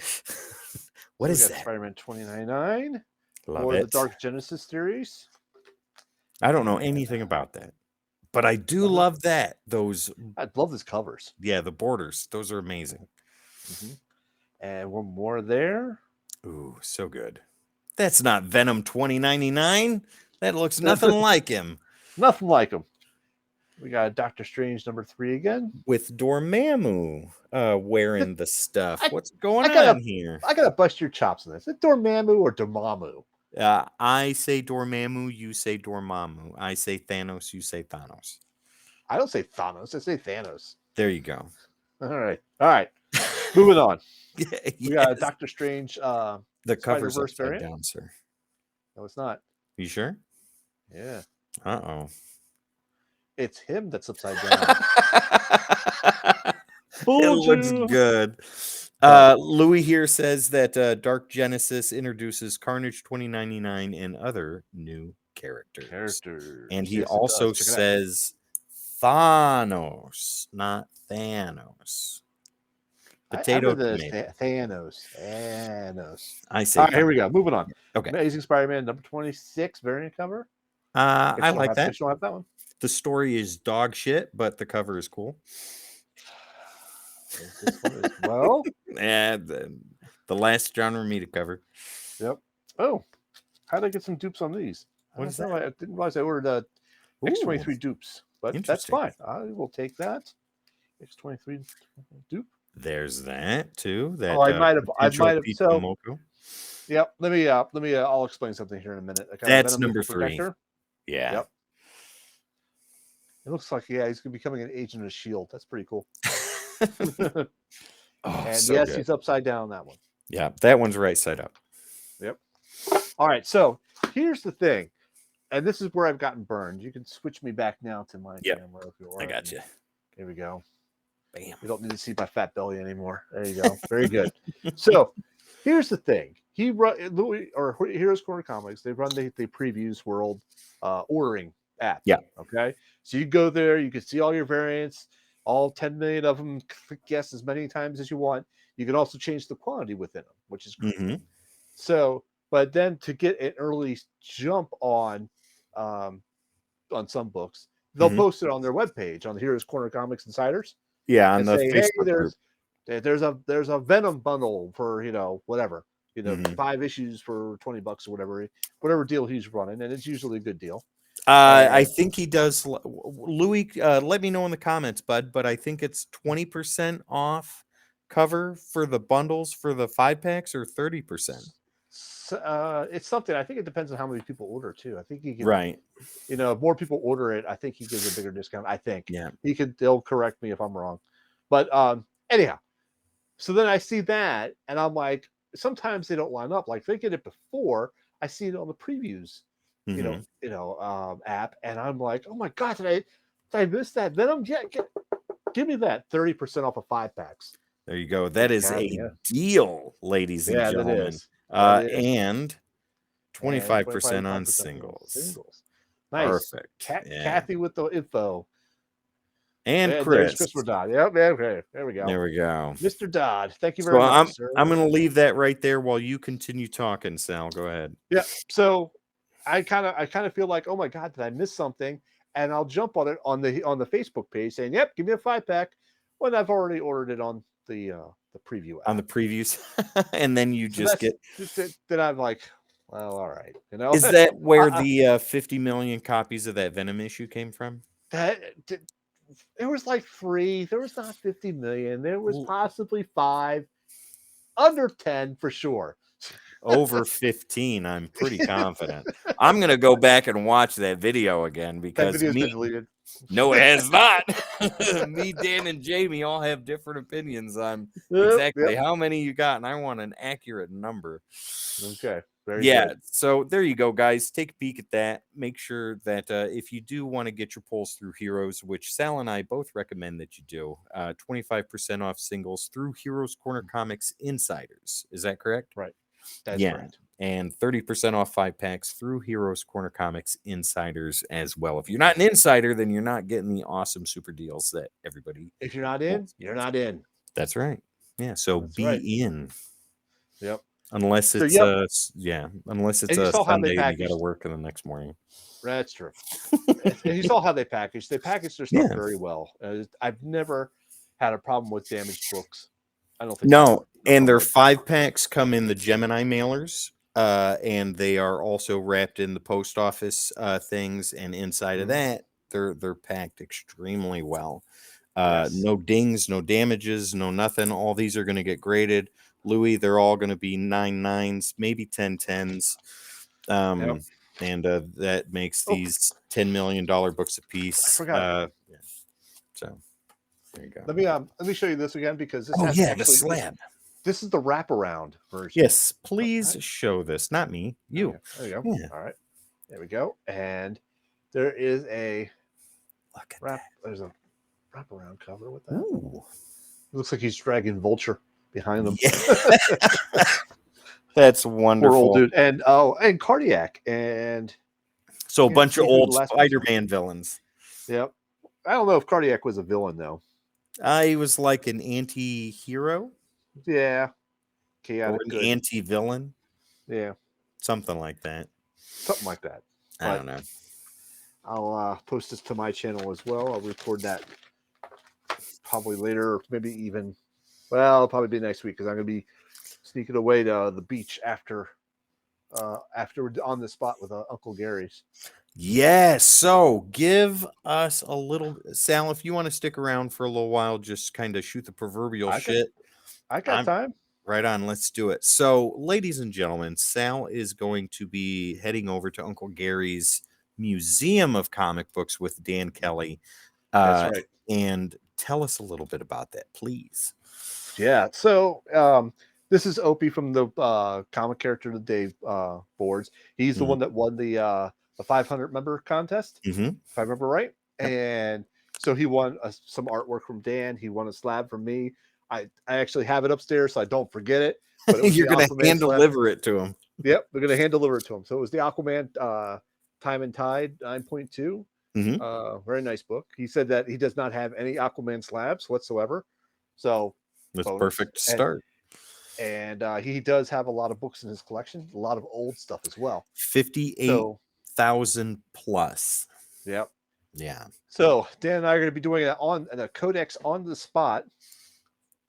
What is that? Spider-Man 2099. Love it. The Dark Genesis series. I don't know anything about that, but I do love that. I love those covers. Yeah, the borders. Those are amazing. And one more there. Ooh, so good. That's not Venom 2099. That looks nothing like him. Nothing like him. We got Doctor Strange #3 again. With Dormammu wearing the stuff. What's going on here? I gotta bust your chops on this. Is it Dormammu or Dormammu? I say Dormammu, you say Dormammu. I say Thanos, you say Thanos. I don't say Thanos, I say Thanos. There you go. All right. Moving on. Yes. We got Doctor Strange. The cover's upside variant? down, sir. No, it's not. You sure? Yeah. Uh-oh. It's him that's upside down. It looks good. Louis here says that Dark Genesis introduces Carnage 2099 and other new characters. And he also says Thanos, not Thanos. Potato, tomato. Thanos. I say. All right, here we go. Moving on. Okay. Amazing Spider-Man #26 variant cover. I like that. I have that one. The story is dog shit, but the cover is cool. This one as well. Yeah, the last John Romita cover. Yep. Oh, how did I get some dupes on these? What is that? I didn't realize I ordered X23 dupes, but that's fine. I will take that. X23 dupe. There's that too. That I might have. So, Moko. Yep. Let me. I'll explain something here in a minute. That's number 3. Yeah. Yep. It looks like, yeah, he's becoming an agent of S.H.I.E.L.D. That's pretty cool. Oh, And so yes, good. he's upside down on that one. Yeah, that one's right side up. Yep. All right, so here's the thing, and this is where I've gotten burned. You can switch me back now to my Yep, camera if you I want. got you. Here we go. Bam. You don't need to see my fat belly anymore. There you go. Very good. So here's the thing. He run Louis or Heroes Corner Comics. They run the Previews World ordering app. Yeah. Okay. So you go there. You can see all your variants, all 10 million of them. Click yes as many times as you want. You can also change the quantity within them, which is great. Mm-hmm. So, but then to get an early jump on some books, they'll Mm-hmm. post it on their webpage on the Heroes Corner Comics Insiders Yeah, on and the say, hey, Facebook group. there's a Venom bundle for whatever, Mm-hmm. 5 issues for $20 or whatever deal he's running, and it's usually a good deal. I And think he does. Louis, let me know in the comments, bud. But I think it's 20% off cover for the bundles for the 5-packs, or 30%. it's something. I think it depends on how many people order too. I think he can, Right. if more people order it, I think he gives a bigger discount. I think Yeah. they'll correct me if I'm wrong, but anyhow. So then I see that, and I'm like, sometimes they don't line up. Like they get it before, I see it on the previews, Mm-hmm. app, and I'm like, oh my god, did I miss that? Venom? Yeah, give me that 30% off of 5-packs. There you go. That is a Yeah, deal, ladies and yeah, that gentlemen. is. That is. And And 25% on 25% on singles. singles. Nice. Perfect. Yeah. Kathy with the info. And There's Chris. Christopher Dodd. Yep, okay. There we go. There we go. Mr. Dodd. Thank you So very much, I'm sir. I'm gonna leave that right there while you continue talking, Sal. Go ahead. Yeah. So I kind of feel like, oh my god, did I miss something? And I'll jump on it on the Facebook page saying, "Yep, give me a 5-pack." When I've already ordered it on the preview On the app. previews. And then you So just that's get, then I'm like, well, all right, is that where uh, the 50 million copies of that Venom issue came from? that there was like 3. There was not 50 million. There was L- possibly 5, under 10 for sure. Over 15, I'm pretty confident. I'm gonna go back and watch that video again That because video's been deleted. no, it has not. Me, Dan, and Jamie all have different opinions on exactly Yep. how many you got, and I want an accurate number. Okay. Very Yeah, good. so there you go, guys. Take a peek at that. Make sure that if you do want to get your pulls through Heroes, which Sal and I both recommend that you do, 25% off singles through Heroes Corner Comics Insiders. Is that correct? Right. That's Yeah. correct. And 30% off 5-packs through Heroes Corner Comics Insiders as well. If you're not an insider, then you're not getting the awesome super deals that everybody If you're not in, you're not in. That's right. Yeah. So That's right. be in. Yep. Unless So it's yep. unless it's And you a saw how they Sunday and you got to packaged. work in the next morning. That's true. And you saw how they packaged. They packaged their stuff Yeah. very well. I've never had a problem with damaged books. I don't think. No, and their wood. 5-packs come in the Gemini mailers, and they are also wrapped in the post office things. And inside of that, they're packed extremely well. Yes. No dings, no damages, no nothing. All these are going to get graded. Louis, they're all going to be 9.9s, maybe 10.10s. Yep. And that makes Oh, these $10 million books a I piece. forgot. Yeah. So there you go. Let me show you this again because this Oh has yeah, actually the slab. This is the wraparound version. Yes, please show this. Not me, you. Okay. There you go. Yeah. All right. There we go. And there is a Look at that. There's a wraparound cover with that. Ooh. It looks like he's dragging Vulture behind him. Yeah. That's wonderful. Poor old dude. And and Cardiac and so a bunch of old last Spider-Man villains. Yep. I don't know if Cardiac was a villain though. He was like an anti-hero. Yeah. Chaotic, or an anti-villain. Yeah. Something like that. Something like that. I don't know. I'll post this to my channel as well. I'll record that probably later, or maybe even, well, it'll probably be next week because I'm going to be sneaking away to the beach after we're on the spot with Uncle Gary's. Yes. So give us a little, Sal, if you want to stick around for a little while, just kind of shoot the proverbial shit. I got time. Right on. Let's do it. So, ladies and gentlemen, Sal is going to be heading over to Uncle Gary's Museum of Comic Books with Dan Kelly. That's right. And tell us a little bit about that, please. Yeah. So this is Opie from the comic character of the day boards. He's the one that won the 500 member contest, Mm-hmm. if I remember right. Yep. And so he won some artwork from Dan. He won a slab from me. I actually have it upstairs, so I don't forget it. But it was You're the going to Aquaman hand slab. deliver it to him. Yep, they're going to hand deliver it to him. So it was the Aquaman Time and Tide 9.2. Very nice book. He said that he does not have any Aquaman slabs whatsoever. So That's bonus. perfect start. And he does have a lot of books in his collection, a lot of old stuff as well. 58,000 plus. Yep. Yeah. So Dan and I are going to be doing it on the Codex on the spot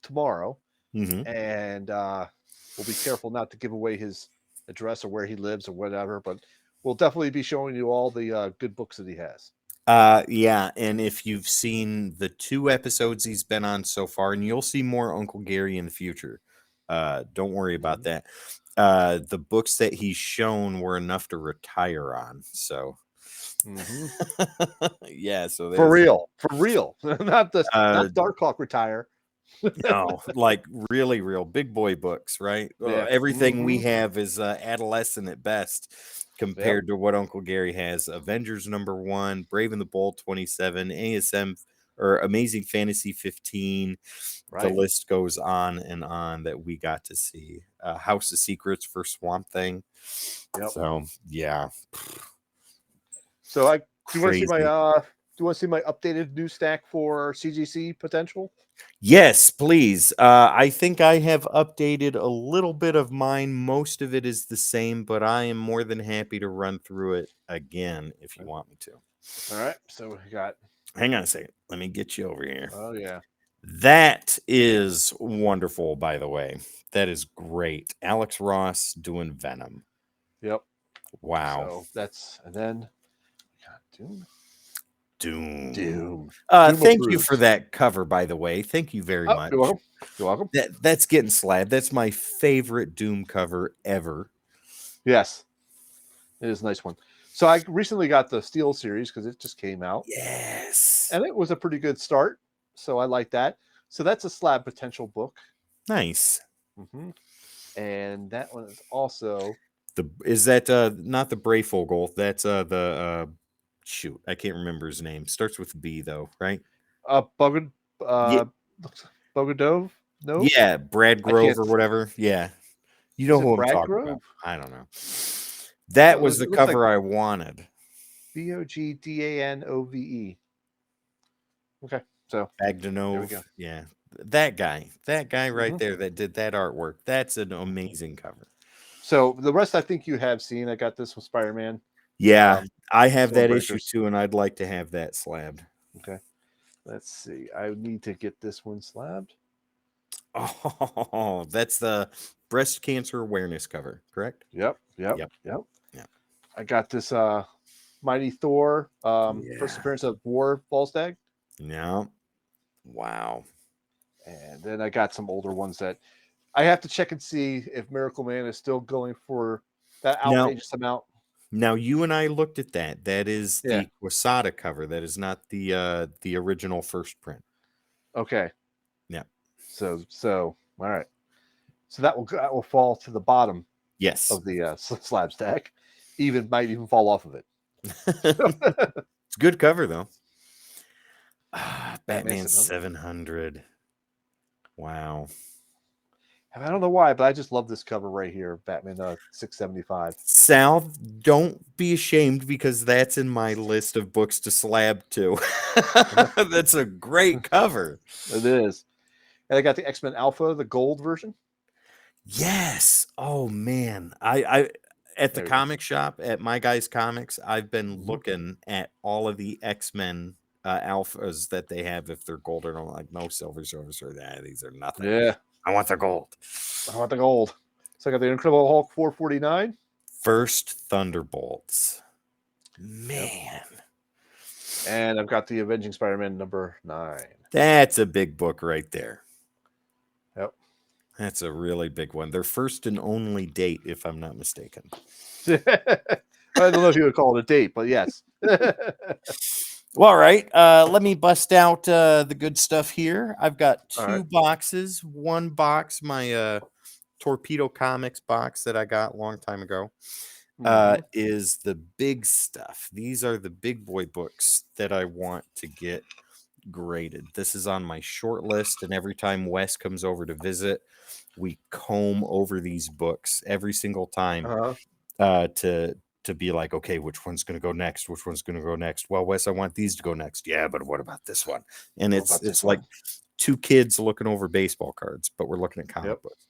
tomorrow. And we'll be careful not to give away his address or where he lives or whatever, but we'll definitely be showing you all the good books that he has. Yeah, and if you've seen the 2 episodes he's been on so far, and you'll see more Uncle Gary in the future, don't worry about that. The books that he's shown were enough to retire on, so yeah, so for real, not Dark Hawk retire. No, like really real big boy books, right? Yeah. Everything we have is adolescent at best compared to what Uncle Gary has. Avengers #1, Brave and the Bold 27, ASM or Amazing Fantasy 15. The list goes on and on that we got to see. House of Secrets for Swamp Thing. So yeah. So do you want to see my updated news stack for CGC potential? Yes, please. I think I have updated a little bit of mine. Most of it is the same, but I am more than happy to run through it again if you want me to. All right. So we got. Hang on a second. Let me get you over here. Oh, yeah. That is wonderful, by the way. That is great. Alex Ross doing Venom. Yep. Wow. So that's, and then Doom. Thank you for that cover, by the way. Thank you very much. You're welcome. You're welcome. That's getting slabbed. That's my favorite Doom cover ever. Yes. It is a nice one. So I recently got the Steel series because it just came out. Yes. And it was a pretty good start. So I like that. So that's a slab potential book. Nice. And that one is also is that not the Brayfogle? That's the shoot, I can't remember his name. Starts with B though, right? Bogodove? No? Yeah, Brad Grove or whatever. Yeah. You know who I'm talking about. I don't know. That was the cover I wanted. Bogdanove. Okay. So Bagdanove. Yeah. That guy right there that did that artwork. That's an amazing cover. So the rest I think you have seen. I got this with Spider-Man. Yeah, I have that issue too, and I'd like to have that slabbed. Okay. Let's see. I need to get this one slabbed. Oh, that's the breast cancer awareness cover, correct? Yep. I got this Mighty Thor first appearance of War Ballstag. Yeah. Wow. And then I got some older ones that I have to check and see if Miracle Man is still going for that outrageous amount. Now you and I looked at that. That is the Quesada cover. That is not the original first print. Okay. Yeah. So all right. So that will fall to the bottom. Yes. Of the slab stack. Might even fall off of it. It's a good cover though. Batman 700. Wow. I don't know why, but I just love this cover right here, Batman 675. Sal, don't be ashamed because that's in my list of books to slab too. That's a great cover. It is. And I got the X-Men Alpha, the gold version. Yes. Oh man. I at the comic shop at My Guys Comics, I've been looking at all of the X-Men alphas that they have if they're gold or like no silver. These are nothing. Yeah. I want the gold. So I got the Incredible Hulk 449. First Thunderbolts. Man. Yep. And I've got the Avenging Spider-Man #9. That's a big book right there. Yep. That's a really big one. Their first and only date, if I'm not mistaken. I don't know if you would call it a date, but yes. Well, all right. Let me bust out the good stuff here. I've got All two right. boxes. One box, my Torpedo Comics box that I got a long time ago, Mm-hmm. is the big stuff. These are the big boy books that I want to get graded. This is on my short list, and every time Wes comes over to visit, we comb over these books every single time Uh-huh. to be like, okay, which one's going to go next? Which one's going to go next? Well, Wes, I want these to go next. Yeah, but what about this one? And What it's about this like one? two kids looking over baseball cards, but we're looking at comic Yep. books.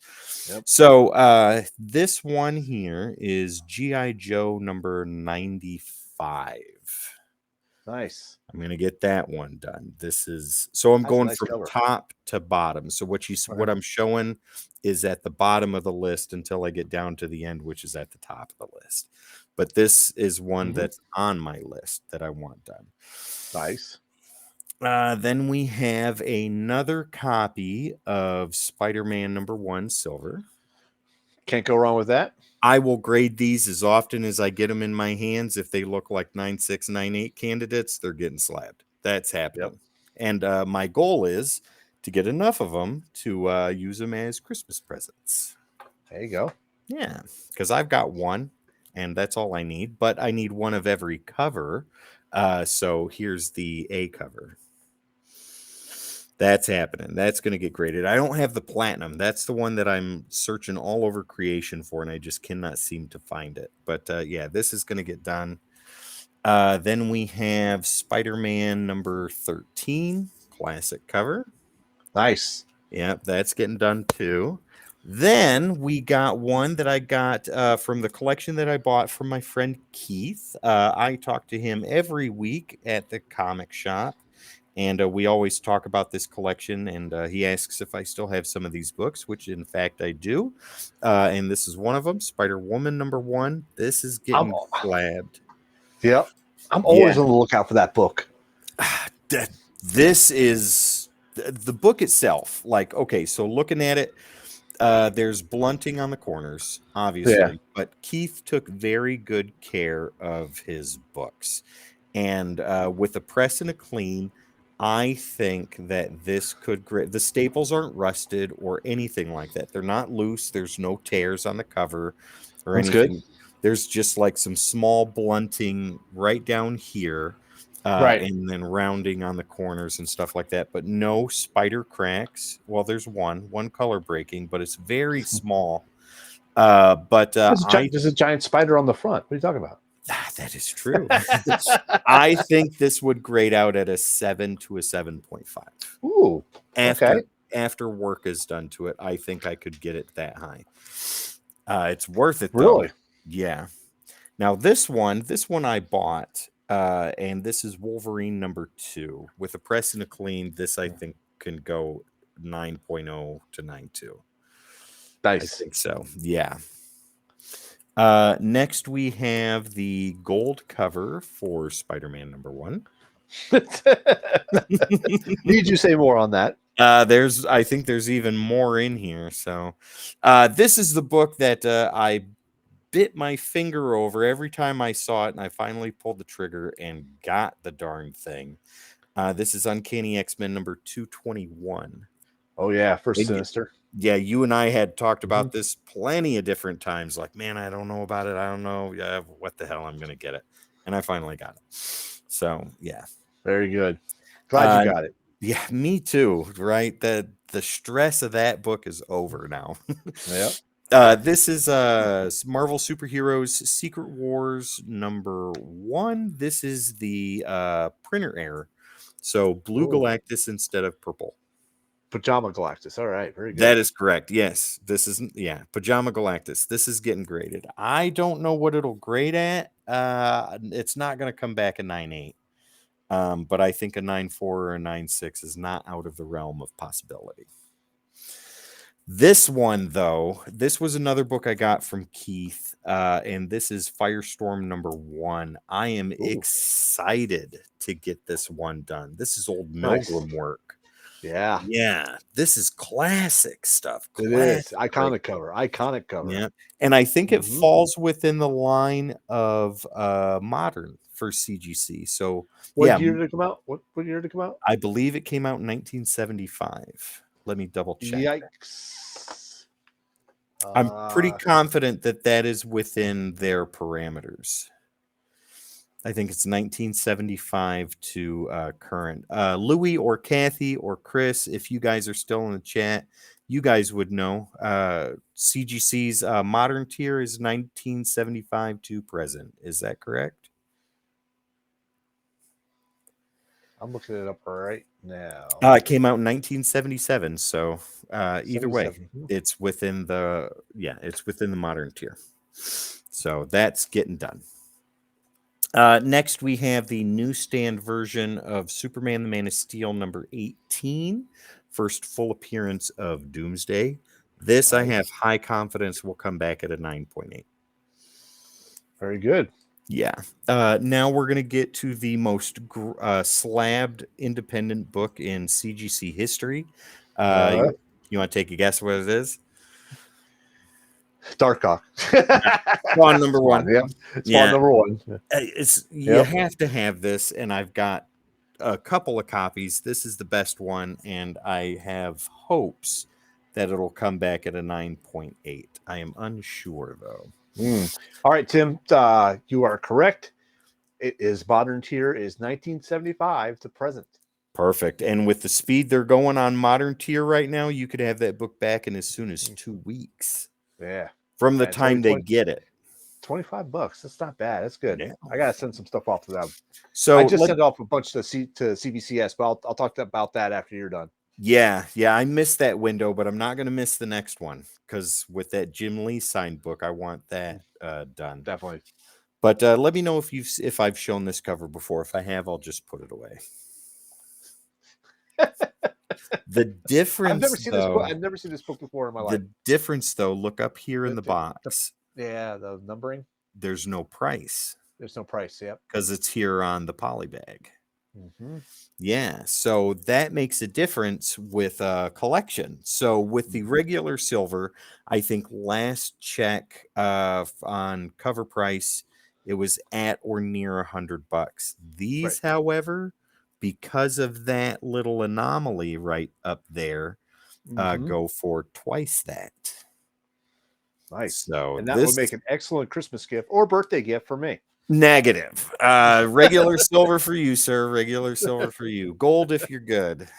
Yep. So this one here is GI Joe number 95. Nice. I'm going to get that one done. This is so I'm That's a going nice from cover. top to bottom. So what Okay. I'm showing is at the bottom of the list until I get down to the end, which is at the top of the list. But this is one Mm-hmm. that's on my list that I want done. Nice. Then we have another copy of Spider-Man #1 Silver. Can't go wrong with that. I will grade these as often as I get them in my hands. If they look like 9.6, 9.8 candidates, they're getting slabbed. That's Yep. happening. And my goal is to get enough of them to use them as Christmas presents. There you go. Yeah, because I've got one, and that's all I need. But I need one of every cover. So here's the A cover. That's happening. That's going to get graded. I don't have the platinum. That's the one that I'm searching all over creation for, and I just cannot seem to find it. But yeah, this is going to get done. Then we have Spider-Man number 13, classic cover. Nice. Yep, that's getting done too. Then we got one that I got from the collection that I bought from my friend Keith. I talk to him every week at the comic shop. And we always talk about this collection, and he asks if I still have some of these books, which in fact I do. And this is one of them, Spider-Woman #1. This is I'm, getting slabbed. yep. I'm Yeah. always on the lookout for that book. This is the book itself. Like, okay, so looking at it, there's blunting on the corners, Yeah. obviously, but Keith took very good care of his books. And with a press and a clean, I think that this could the staples aren't rusted or anything like that. They're not loose. There's no tears on the cover or That's good. anything. There's just like some small blunting right down here. Right. And then rounding on the corners and stuff like that, but no spider cracks. Well, there's one color breaking, but it's very small. But There's a giant spider on the front. What are you talking about? that is true. I think this would grade out at a 7 to a 7.5. Ooh. Okay. After work is done to it, I think I could get it that high. It's worth it though. Really? Yeah. Now this one I bought, and this is Wolverine #2 with a press and a clean. This I think can go 9.0 to 9.2. I Nice. think so. Yeah. Next we have the gold cover for Spider-Man #1. Need you say more on that? I think there's even more in here. So, this is the book that I bit my finger over every time I saw it, and I finally pulled the trigger and got the darn thing. This is Uncanny X-Men #221. Oh yeah, first And Sinister. yeah, you and I had talked about this plenty of different times. Like, man, I don't know about it. I don't know. Yeah, what the hell? I'm gonna get it, and I finally got it. So yeah, Very good. Glad you got it. Yeah, me too. Right, the stress of that book is over now. Yep. This is Marvel Superheroes Secret Wars #1. This is the printer error. So blue Ooh. Galactus instead of purple. Pajama Galactus. All right, very good. That is correct. Yes, this isn't. Yeah, Pajama Galactus. This is getting graded. I don't know what it'll grade at. It's not going to come back a 9.8. But I think a 9.4 or a 9.6 is not out of the realm of possibility. This one, though, this was another book I got from Keith, and this is Firestorm #1. I am excited to get this one done. This is old Nice. Milgram work. Yeah, Yeah, this is classic stuff. it is. Classic right Iconic cover. Iconic cover. Yeah, and I think it Mhm. falls within the line of, modern for CGC. So, What yeah, year did it come out? What year did it come out? I believe it came out in 1975. Let me double check that. Yikes. I'm pretty Uh, confident that that is within their parameters. I think it's 1975 to current. Louis or Kathy or Chris, if you guys are still in the chat, you guys would know. CGC's modern tier is 1975 to present. Is that correct? I'm looking it up right now. It came out in 1977. So either way, 77. Hmm. it's within the it's within the modern tier. So that's getting done. Next, we have the newsstand version of Superman the Man of Steel number 18, first full appearance of Doomsday. This I have Nice. high confidence will come back at a 9.8. Very good. Yeah. Now we're going to get to the most slabbed independent book in CGC history. Uh, You want to take a guess what it is? Darkhawk. Spawn number Spawn, one. yep. Spawn Yeah. number one. It's you Yep. have to have this, and I've got a couple of copies. This is the best one, and I have hopes that it'll come back at a 9.8. I am unsure though. All right, Tim, you are correct. It is modern tier is 1975 to present. Perfect. And with the speed they're going on modern tier right now, you could have that book back in as soon as 2 weeks Yeah. from the And it's only time they get it. $25. That's not bad. That's good. Yeah. I gotta send some stuff off to them. So I just let sent off a bunch to CBCS, but I'll talk about that after you're done. yeah, I missed that window, but I'm not going to miss the next one because with that Jim Lee signed book, I want that done. Definitely. But let me know if I've shown this cover before. If I have, I'll just put it away. The difference, though, I've never seen this book before in my life. the difference, though, look up here in the The- box. yeah, the numbering. There's no price There's no price. Yep. because it's here on the poly bag. Mm-hmm. Yeah, so that makes a difference with a collection. So with the regular silver, I think last check on cover price, it was at or near $100. These, Right. however, because of that little anomaly right up there, Mm-hmm. go for twice that. Nice. So And that would this make an excellent Christmas gift or birthday gift for me. negative. Regular silver for you, sir. Regular silver for you. Gold if you're good.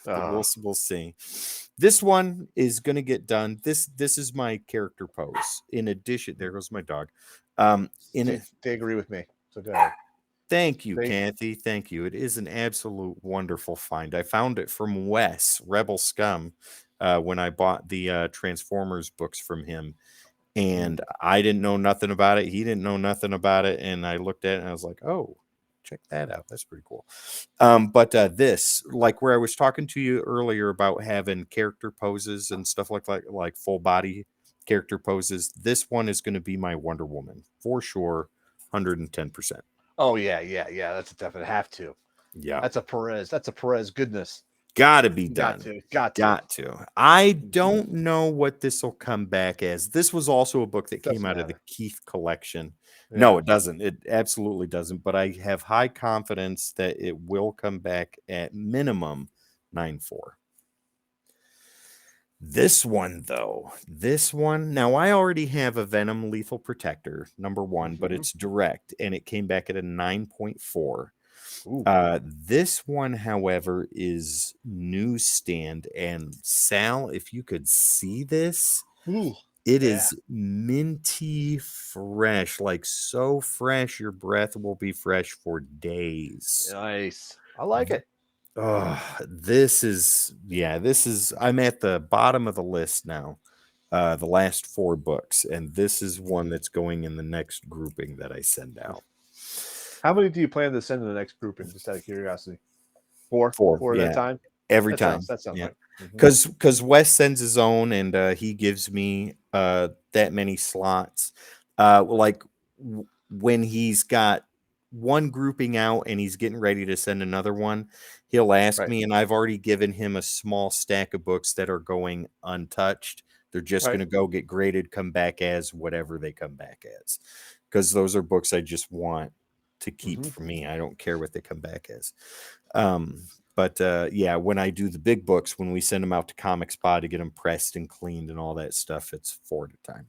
We'll see. This one is going to get done. This is my character pose. In addition, there goes my dog. They agree with me. So go ahead. Thank you, Kathy. Thank you. It is an absolute wonderful find. I found it from Wes Rebel Scum when I bought the Transformers books from him. And I didn't know nothing about it. He didn't know nothing about it. And I looked at it and I was like, oh, check that out. That's pretty cool. But this, like where I was talking to you earlier about having character poses and stuff like full body character poses, this one is going to be my Wonder Woman for sure, 110%. Oh yeah. That's a definite have to. Yeah. That's a Perez. That's a Perez goodness. Gotta be done. Got to. I don't know what this will come back as. This was also a book that came out of the Keith collection. Yeah. No, it doesn't. It absolutely doesn't. But I have high confidence that it will come back at minimum 9.4. This one, though, now I already have a Venom Lethal Protector, number 1, but it's direct, and it came back at a 9.4. This one, however, is newsstand, and Sal, if you could see this, it is minty fresh, like so fresh your breath will be fresh for days. Nice. I like it. This is I'm at the bottom of the list now. The last 4 books, and this is one that's going in the next grouping that I send out. How many do you plan to send to the next grouping? Just out of curiosity. 4 at a time. Every time. That sounds right. Because Wes sends his own, and he gives me that many slots. When he's got one grouping out and he's getting ready to send another one, he'll ask Right. me, and I've already given him a small stack of books that are going untouched. They're just Right. going to go get graded, come back as whatever they come back as, because those are books I just want to keep for me. I don't care what they come back as. But yeah, when I do the big books, when we send them out to Comic Spot to get them pressed and cleaned and all that stuff, it's 4 at a time.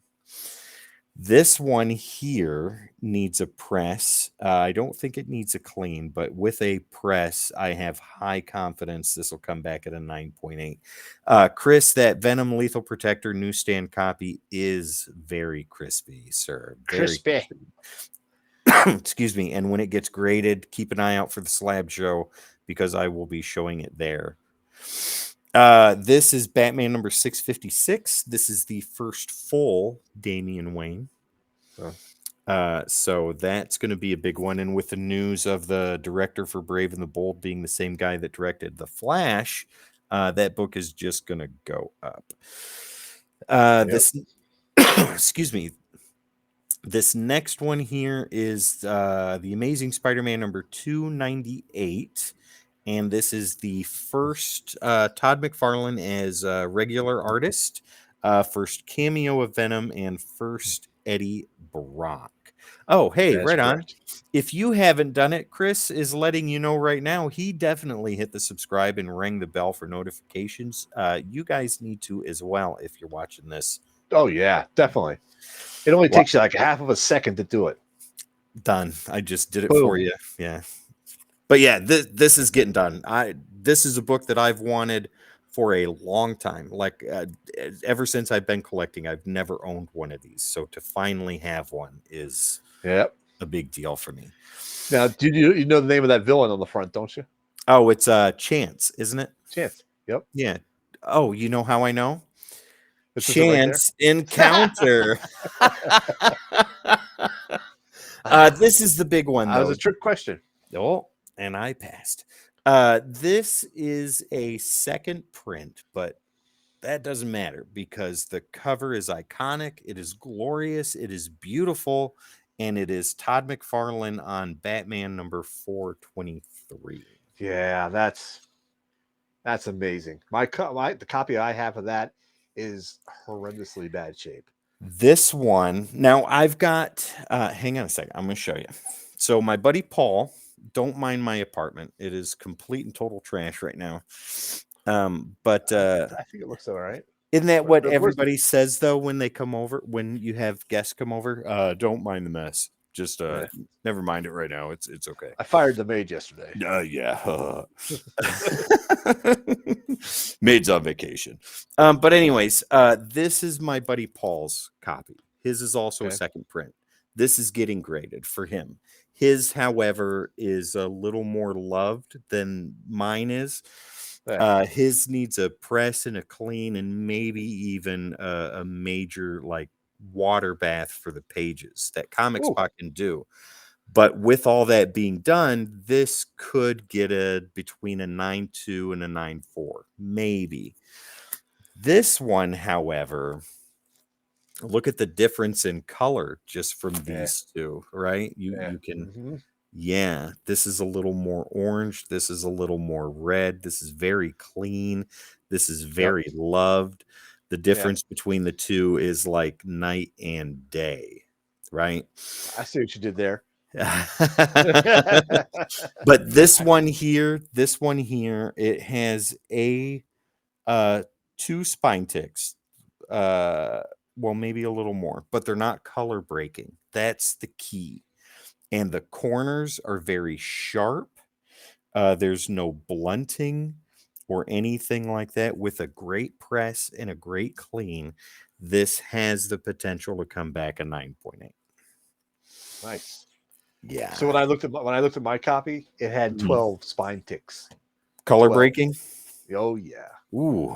This one here needs a press. I don't think it needs a clean, but with a press, I have high confidence this will come back at a 9.8. Chris, that Venom Lethal Protector newsstand copy is very crispy, sir. Very Crispy. excuse me. And when it gets graded, keep an eye out for the slab show because I will be showing it there. This is Batman number 656. This is the first full Damian Wayne. So that's going to be a big one. And with the news of the director for Brave and the Bold being the same guy that directed The Flash, that book is just going to go up. This, excuse me. This next one here is The Amazing Spider-Man number 298. And this is the first Todd McFarlane as a regular artist, first cameo of Venom, and first Eddie Brock. Oh, hey, That's right on. correct. If you haven't done it, Chris is letting you know right now. He definitely hit the subscribe and rang the bell for notifications. You guys need to as well if you're watching this. Oh, yeah, definitely. It only takes you like a half of a second to do it. Done. I just did it Boom. for you. Yeah. But yeah, this is getting done. This is a book that I've wanted for a long time. Like ever since I've been collecting, I've never owned one of these. So to finally have one is a big deal for me. Now, do you know the name of that villain on the front, don't you? Oh, it's Chance, isn't it? Chance. Yep. Yeah. Oh, you know how I know? This Chance Encounter. This is the big one, That though. was a trick question. Oh, and I passed. This is a second print, but that doesn't matter because the cover is iconic. It is glorious. It is beautiful. And it is Todd McFarlane on Batman number 423. Yeah, that's amazing. The copy I have of that is horrendously bad shape. This one, now I've got, hang on a second. I'm going to show you. So my buddy Paul, don't mind my apartment. It is complete and total trash right now. But I think it looks all right. Isn't that what everybody says though when they come over? When you have guests come over, don't mind the mess. Just never mind it right now. It's okay. I fired the maid yesterday. Yeah. Maid's on vacation. But anyways, this is my buddy Paul's copy. His is also a second print. This is getting graded for him. His, however, is a little more loved than mine is. His needs a press and a clean and maybe even a major like water bath for the pages that Comic Spot can do. But with all that being done, this could get between a 9.2 and a 9.4, maybe. This one, however, look at the difference in color just from these two, right? You can, this is a little more orange. This is a little more red. This is very clean. This is very loved. The difference between the two is like night and day, right? I see what you did there. But this one here, it has two spine ticks. Well, maybe a little more, but they're not color breaking. That's the key. And the corners are very sharp. There's no blunting or anything like that. With a great press and a great clean, this has the potential to come back a 9.8. Nice. Yeah. So when I looked at my copy, it had 12 spine ticks. Color breaking? Oh yeah. Ooh.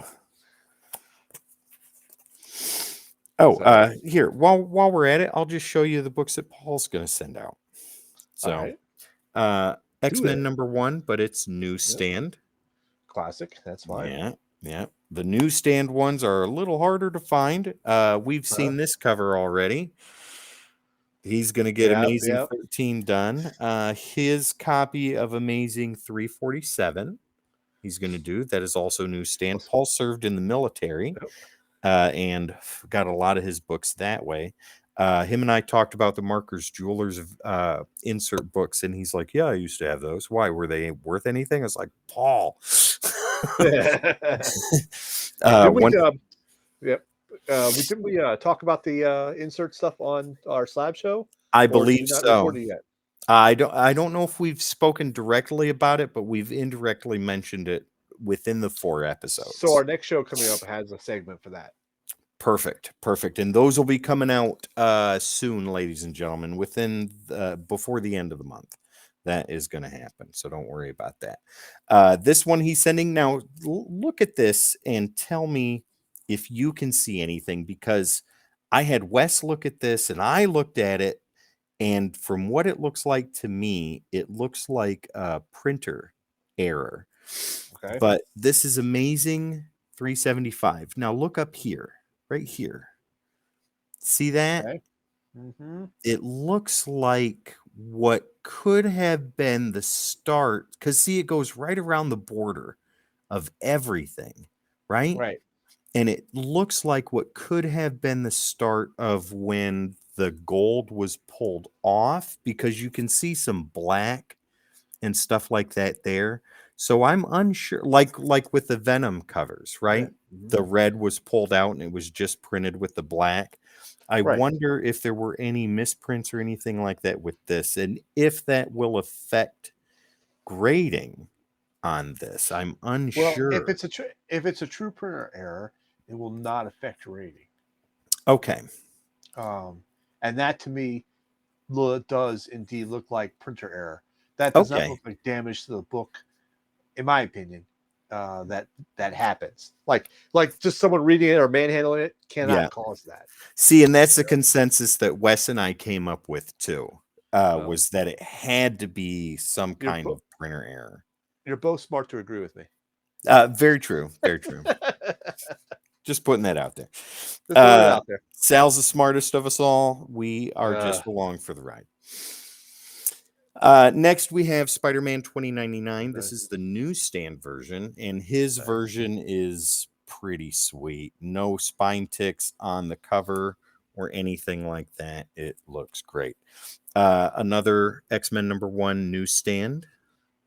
Oh, here, while we're at it, I'll just show you the books that Paul's going to send out. So, X-Men number 1, but it's newsstand. Classic. That's fine. Yeah. The newsstand ones are a little harder to find. We've seen this cover already. He's going to get Yeah, Amazing yeah. 13 done. His copy of Amazing 347 he's going to do. That is also newsstand. Paul served in the military and got a lot of his books that way. Him and I talked about the Markers Jewelers insert books, and he's like, yeah, I used to have those. Why? Were they worth anything? I was like, Paul. Did we? One, Yep. We didn't we talk about the insert stuff on our slab show, I or did we believe not so. record it yet? I don't know if we've spoken directly about it, but we've indirectly mentioned it within the 4 episodes. So our next show coming up has a segment for that. Perfect. And those will be coming out soon, ladies and gentlemen, within before the end of the month. That is going to happen, so don't worry about that. This one he's sending now. Look at this and tell me if you can see anything, because I had Wes look at this and I looked at it, and from what it looks like to me, it looks like a printer error. Okay. But this is Amazing 375. Now look up here, right here. See that? Okay. Mm-hmm. It looks like what could have been the start, because see, it goes right around the border of everything, right? Right. And it looks like what could have been the start of when the gold was pulled off, because you can see some black and stuff like that there. So I'm unsure, like with the Venom covers, right? Yeah. Mm-hmm. The red was pulled out and it was just printed with the black. I Right. wonder if there were any misprints or anything like that with this, and if that will affect grading on this. I'm unsure. Well, if it's a true printer error, it will not affect rating. Okay. And that to me does indeed look like printer error. That does not look like damage to the book, in my opinion. That happens. Like just someone reading it or manhandling it cannot cause that. See, and that's the consensus that Wes and I came up with too. Was that it had to be some kind of printer error. You're both smart to agree with me. Very true. Very true. Just putting that out there. Just throwing it out there. Sal's the smartest of us all. We are just along for the ride. Next, we have Spider-Man 2099. This is the newsstand version, and his version is pretty sweet. No spine ticks on the cover or anything like that. It looks great. Another X-Men #1 newsstand.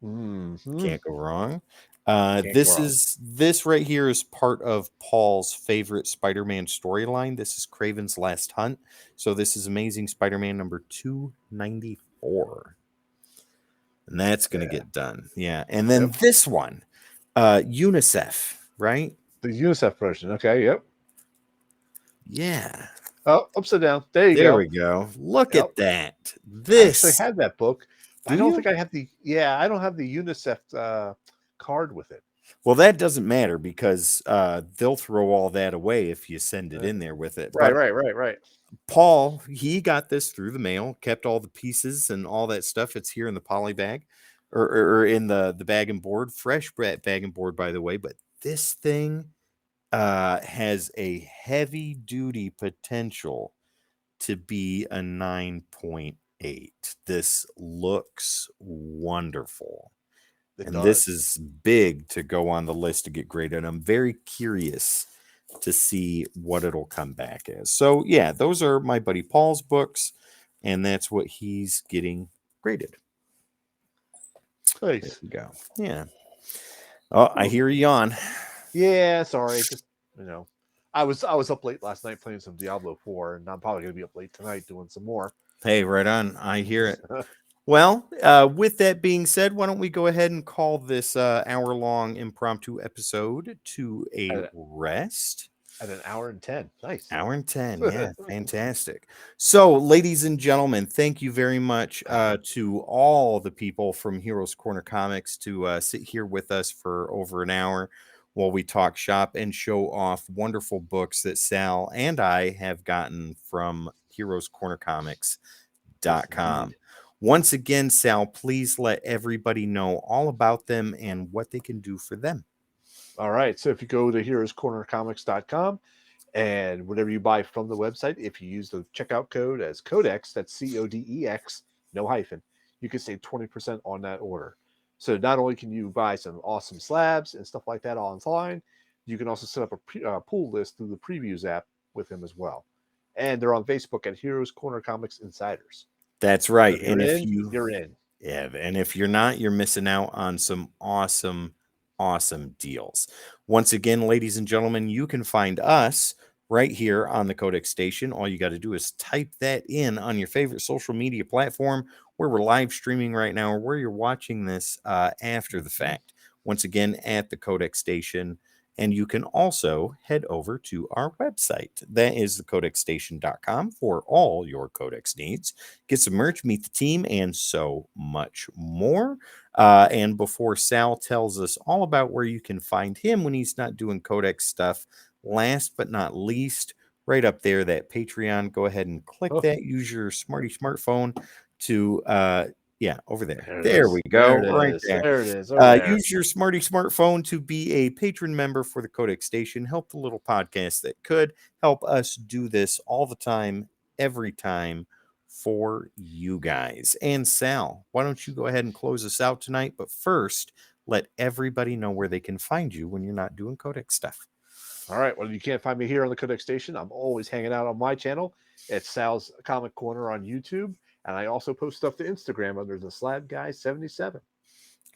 Mm-hmm. Can't go wrong. This right here is part of Paul's favorite Spider-Man storyline. This is Kraven's Last Hunt. So this is Amazing Spider-Man #294. And that's going to get done. Yeah. And then this one, UNICEF, right? The UNICEF version. Okay. Yep. Yeah. Oh, upside down. There you go. There we go. Look at that. This. I actually had that book. I don't think I have the. Yeah, I don't have the UNICEF card with it. Well, that doesn't matter, because they'll throw all that away if you send it in there with it. Right. Paul, he got this through the mail, kept all the pieces and all that stuff. It's here in the poly bag, or in the bag and board, fresh bag and board, by the way. But this thing has a heavy duty potential to be a 9.8. This looks wonderful. This is big to go on the list to get graded. I'm very curious to see what it'll come back as. So yeah, those are my buddy Paul's books, and that's what he's getting graded. Nice. There we go. Yeah. Oh, I hear you yawn. Yeah, sorry. Just I was up late last night playing some Diablo 4, and I'm probably gonna be up late tonight doing some more. Hey, right on. I hear it. Well, with that being said, why don't we go ahead and call this hour-long impromptu episode to a rest? At an hour and 10. Nice. Hour and 10. Yeah, fantastic. So, ladies and gentlemen, thank you very much to all the people from Heroes Corner Comics to sit here with us for over an hour while we talk shop and show off wonderful books that Sal and I have gotten from HerosCornerComics.com. Once again, Sal, please let everybody know all about them and what they can do for them. All right. So if you go to HerosCornerComics.com And whatever you buy from the website, if you use the checkout code as CODEX, that's CODEX, no hyphen, you can save 20% on that order. So not only can you buy some awesome slabs and stuff like that online, you can also set up a pool list through the previews app with him as well. And they're on Facebook at Heroes Corner Comics Insiders. That's So right. if And you're if in, you you're in. Yeah, and if you're not, you're missing out on some awesome, awesome deals. Once again, ladies and gentlemen, you can find us right here on the Codex Station. All you got to do is type that in on your favorite social media platform where we're live streaming right now or where you're watching this after the fact. Once again, at the Codex Station. And you can also head over to our website. That is thecodexstation.com for all your Codex needs. Get some merch, meet the team, and so much more. And before Sal tells us all about where you can find him when he's not doing Codex stuff, last but not least, right up there, that Patreon, go ahead and click that. Use your smartphone to over there. There we go. There it Right is. there. There it is. Over there. Use your smartphone to be a patron member for the Codex Station. Help the little podcast that could help us do this all the time, every time for you guys. And Sal, why don't you go ahead and close us out tonight? But first, let everybody know where they can find you when you're not doing Codex stuff. All right. Well, you can't find me here on the Codex Station. I'm always hanging out on my channel. It's Sal's Comic Corner on YouTube. And I also post stuff to Instagram under the Slab Guy 77.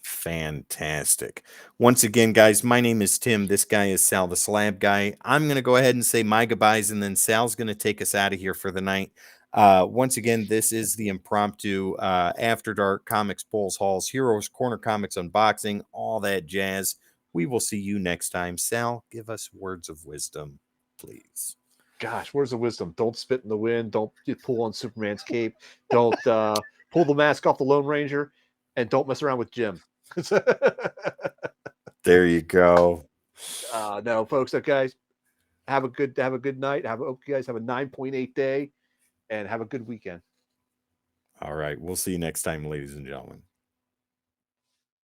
Fantastic. Once again, guys, my name is Tim. This guy is Sal, the Slab Guy. I'm going to go ahead and say my goodbyes, and then Sal's going to take us out of here for the night. Once again, this is the impromptu After Dark Comics, Bulls, Halls, Heroes, Corner Comics unboxing, all that jazz. We will see you next time. Sal, give us words of wisdom, please. Gosh, where's the wisdom? Don't spit in the wind. Don't pull on Superman's cape. Don't pull the mask off the Lone Ranger. And don't mess around with Jim. There you go. No, folks, guys, have a good night. Hope you guys have a 9.8 day and have a good weekend. All right. We'll see you next time, ladies and gentlemen.